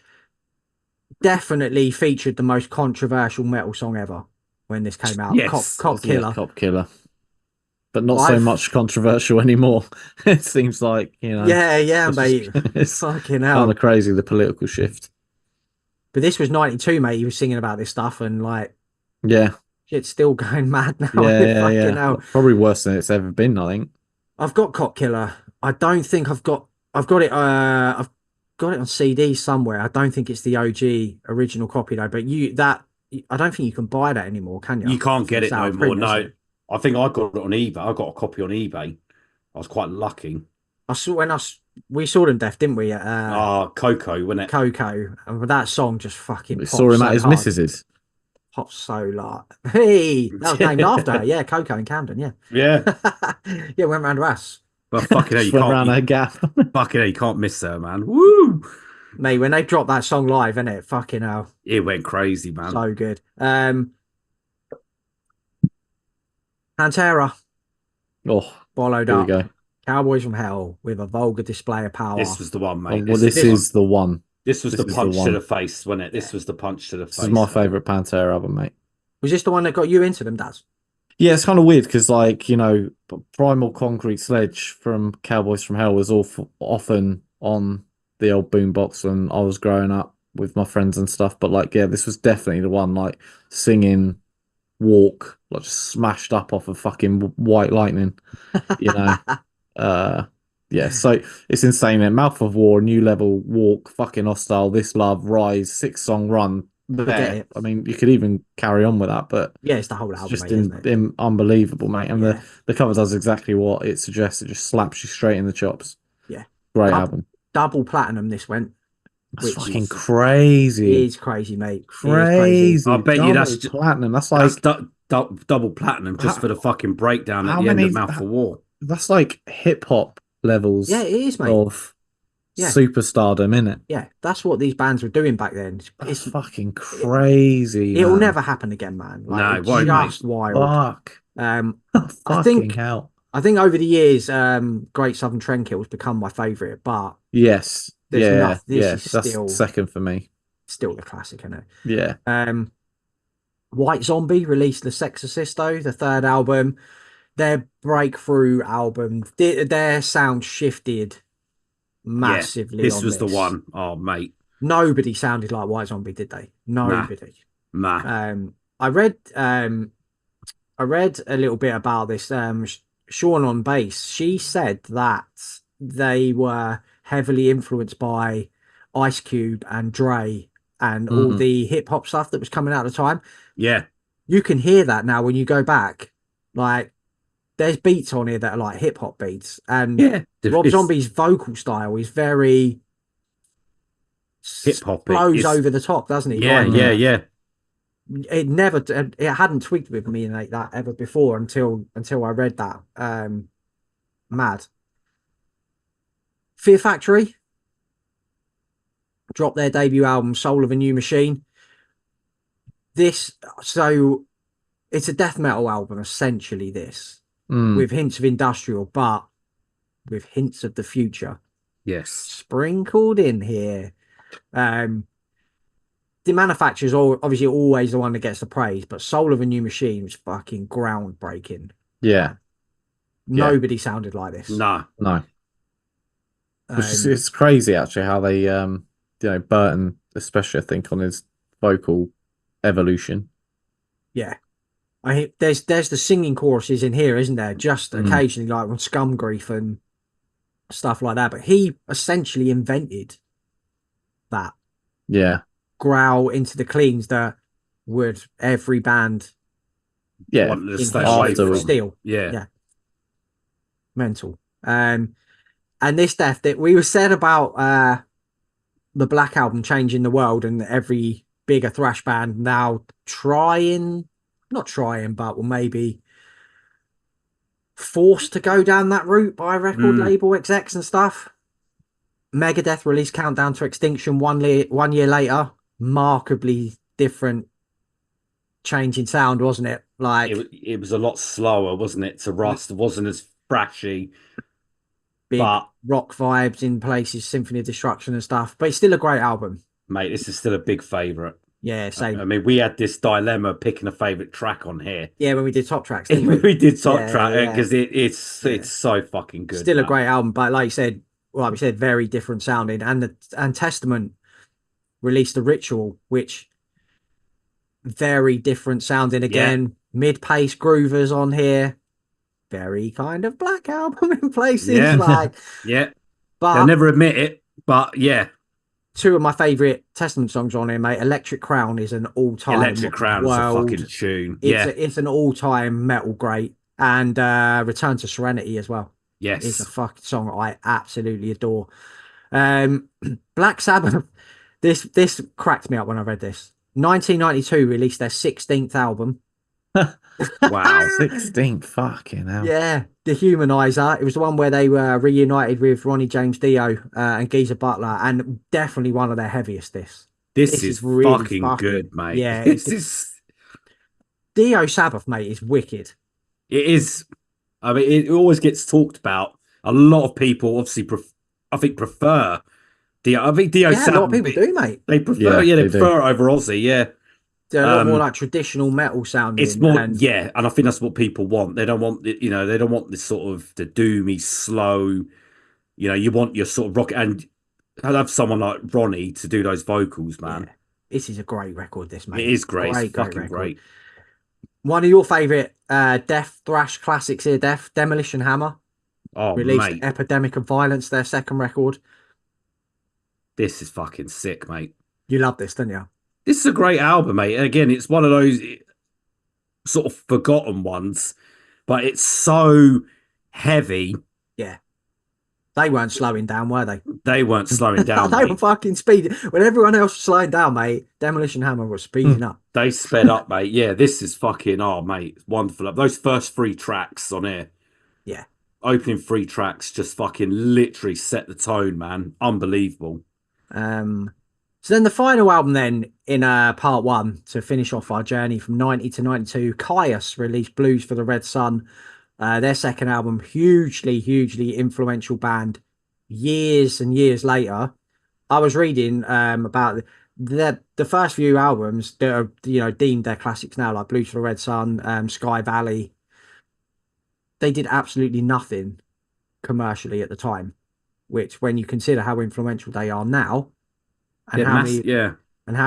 Definitely featured the most controversial metal song ever when this came out. Yes. Cop Yeah, Killer. Cop Killer. But not so much controversial anymore. It seems like, Yeah, it's mate. it's Fucking kind hell. of crazy, the political shift. But this was 92, mate. He was singing about this stuff and like Yeah. shit's still going mad now. Yeah, Fucking hell. Probably worse than it's ever been, I think. I've got Cop Killer. I don't think I've got it I've got it on CD somewhere. I don't think it's the OG original copy though, but I don't think you can buy that anymore, can you? You can't get It's it out no of more. print, isn't No, it? I think I got it on eBay. I got a copy on eBay. I was quite lucky. I saw we saw them deaf, didn't we? At Coco, wasn't it? Coco, and that song just fucking We pops saw him so at his hard. missus's. Pops so like, hey, that was named after her. Yeah, Coco in Camden. Yeah, Yeah. yeah, went round to us. But fucking hell, Just went round her gap. fucking hell, you can't miss her, man. Woo! Mate, when they dropped that song live, innit? Fucking hell, It went crazy, man. so good. Pantera Oh, followed here we up go. Cowboys from Hell with a vulgar display of power. This was the one, Oh, mate. well, this is the one. This was This the is punch the to one. the face, wasn't it? This was the punch to the This face. is my favourite Pantera album, mate. Was this the one that got you into them, Daz? Yeah, it's kind of weird because, like, you know, Primal Concrete Sledge from Cowboys from Hell was often on the old boombox when I was growing up with my friends and stuff. But, like, yeah, this was definitely the one, like, singing Walk, like, just smashed up off of fucking White Lightning, you know. Yeah, so it's insane, man. Mouth of War, New Level, Walk, fucking Hostile, This Love, Rise, 6-song run. Forget There. it. I mean, you could even carry on with that, but Yeah, it's the whole it's album, just mate, isn't it? unbelievable, mate. And Yeah. the cover does exactly what it suggests. It just slaps you straight in the chops. Yeah. Great album. Double platinum this went. That's fucking crazy. It is crazy, mate. Crazy. I bet you that's Double platinum. That's like double platinum just for the fucking breakdown at how the end many- of Mouth of War. that's like hip hop levels Yeah, it is, mate. of Yeah. superstardom, innit? Yeah, that's what these bands were doing back then. That's fucking crazy. It'll man. never happen again, man. Like, No, it it's won't, just wild. Fuck. I Fucking think hell. I think over the years, Great Southern Trendkill's become my favourite, but Yes. there's Yeah. enough. This Yeah. is That's still second for me. the classic, isn't it? Yeah. White Zombie released the Sexorcisto, the third album, their breakthrough album. Their sound shifted massively. This on was the one. Oh, mate. Nobody sounded like White Zombie, did they? Nobody. Nah. I read a little bit about this. Sean on bass, she said that they were heavily influenced by Ice Cube and Dre and all the hip hop stuff that was coming out at the time. Yeah. You can hear that now when you go back. Like, there's beats on here that are like hip hop beats, and Yeah. Rob Zombie's vocal style is very hip hop. Blows over the top, doesn't he? Yeah, Like, yeah. it hadn't twigged with me like that ever before until I read that. Mad. Fear Factory dropped their debut album Soul of a New Machine. It's a death metal album, essentially, this with hints of industrial, but with hints of the future Yes. sprinkled in here. The manufacturer's obviously always the one that gets the praise, but Soul of a New Machine was fucking groundbreaking. Yeah. Nobody sounded like this. No. It's crazy actually how they you know, Burton especially, I think, on his vocal evolution. Yeah. There's the singing choruses in here, isn't there? Just occasionally, like on Scum Grief and stuff like that. But he essentially invented that. Yeah. Growl into the cleans that would every band Yeah. steal. Yeah. Mental. And this death that we were said about the Black Album changing the world, and every bigger thrash band now not trying, but will maybe forced to go down that route by record label execs and stuff. Megadeth released Countdown to Extinction 1 year later. Markedly different change in sound, wasn't it? Like, it was a lot slower, wasn't it? To Rust, it wasn't as thrashy. Big rock vibes in places, Symphony of Destruction and stuff. But it's still a great album. Mate, this is still a big favourite. Yeah, same. I mean, we had this dilemma picking a favourite track on here. Yeah, when we did top tracks, didn't we? We did top track because it's so fucking good. Still a great album, but like we said, very different sounding. And Testament released The Ritual, which very different sounding again. Mid-pace groovers on here. Very kind of Black Album in places. But they'll never admit it, but yeah. Two of my favourite Testament songs on here, mate. Electric Crown is an all-time. Electric Crown is a fucking tune. It's an all-time metal great, and Return to Serenity as well. is a Yes. fucking song I absolutely adore. Um, Black Sabbath. This cracked me up when I read this. 1992 released their 16th album. Wow. 16, fucking hell. Yeah, The Humanizer. It was the one where they were reunited with Ronnie James Dio and Geezer Butler, and definitely one of their heaviest. This This is is really fucking fucking good, mate. yeah. This is Dio Sabbath, mate, is wicked. it is. I mean, it always gets talked about. A lot of people obviously, I think, prefer Dio. I think Dio Yeah, a lot of Sabbath. people do, mate. They prefer, Yeah, yeah, they they do. prefer it over Aussie. Yeah, They're a lot more um, like traditional metal it's sounding, more, and yeah, and I think that's what people want. They don't want, they don't want this sort of the doomy, slow. You want your sort of rock, and I'd have someone like Ronnie to do those vocals, yeah, man. this is a great record. This It mate, is great. It's great fucking record. great. One of your favorite death thrash classics here, Death Demolition Hammer Oh, released mate, Epidemic of Violence, their second record. this is fucking sick, mate. You love this, don't you? This is a great album, mate. And again, it's one of those sort of forgotten ones, but it's so heavy. Yeah, they weren't slowing down, were they? They weren't slowing down, They were mate. fucking speeding. When everyone else was slowing down, mate, Demolition Hammer was Hmm. speeding up. They sped up, mate. Yeah, this is fucking, oh, mate, it's wonderful. Those first three tracks on here, Yeah. opening three tracks, just fucking literally set the tone, man. Unbelievable. Um, so then the final album then in part one to finish off our journey from 90 to 92, Caius released Blues for the Red Sun. Their second album, hugely influential band. Years and years later, I was reading about the first few albums that are deemed their classics now, like Blues for the Red Sun, Sky Valley. They did absolutely nothing commercially at the time, which when you consider how influential they are now and Yeah, how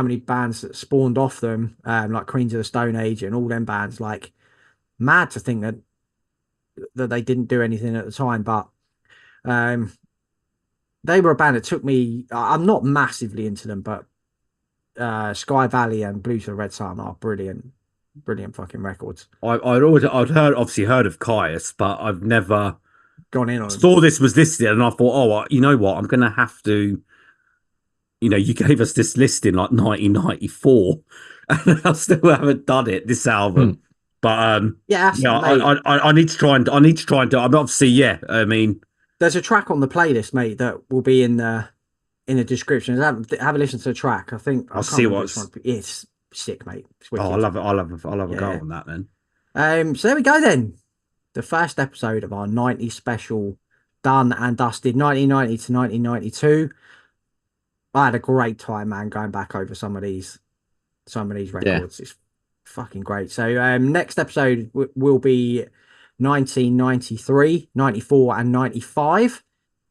many yeah. bands that spawned off them, like Queens of the Stone Age and all them bands, like mad to think that they didn't do anything at the time, but um, they were a band that took me. I'm not massively into them, but Sky Valley and Blues for the Red Sun are brilliant fucking records. I'd heard obviously heard of Caius, but I've never Gone in on them. saw this was listed, and I thought, oh, you know what, I'm gonna have to. You gave us this listing like 1994, and I still haven't done it. This Hmm. album, but Yeah, yeah, mate. I need to try and I need to try and do. I'm obviously, yeah. I mean, There's a track on the playlist, mate, that will be in the description. Have a listen to the track. I I'll can't see remember which one. what's. It's sick, mate. It's Oh, I wicked. love it. I'll have a go Yeah. on that then. So there we go then. The first episode of our 90 special, done and dusted, 1990 to 1992. I had a great time, man, going back over some of these Yeah. records. It's fucking great. So next episode will be 1993, 94, and 95.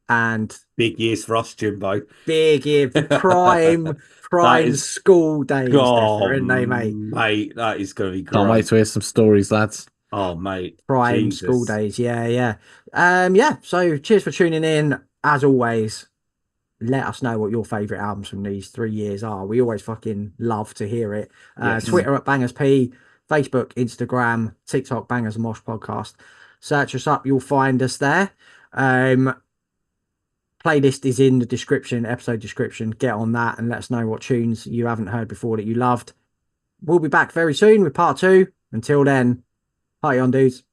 And Big years for us, Jimbo. big year, prime That is, school days, oh, isn't they, mate? mate, that is going to be Can't wait great. to hear some stories, lads. Oh, mate, Prime school Jesus. days. Yeah. Yeah. So cheers for tuning in. As always, let us know what your favorite albums from these 3 years are. We always fucking love to hear it. Yes. Twitter at Bangers P, Facebook, Instagram, TikTok, Bangers and Mosh Podcast. Search us up, you'll find us there. Playlist is in the description, episode description. Get on that and let us know what tunes you haven't heard before that you loved. We'll be back very soon with part two. Until then, party on, dudes.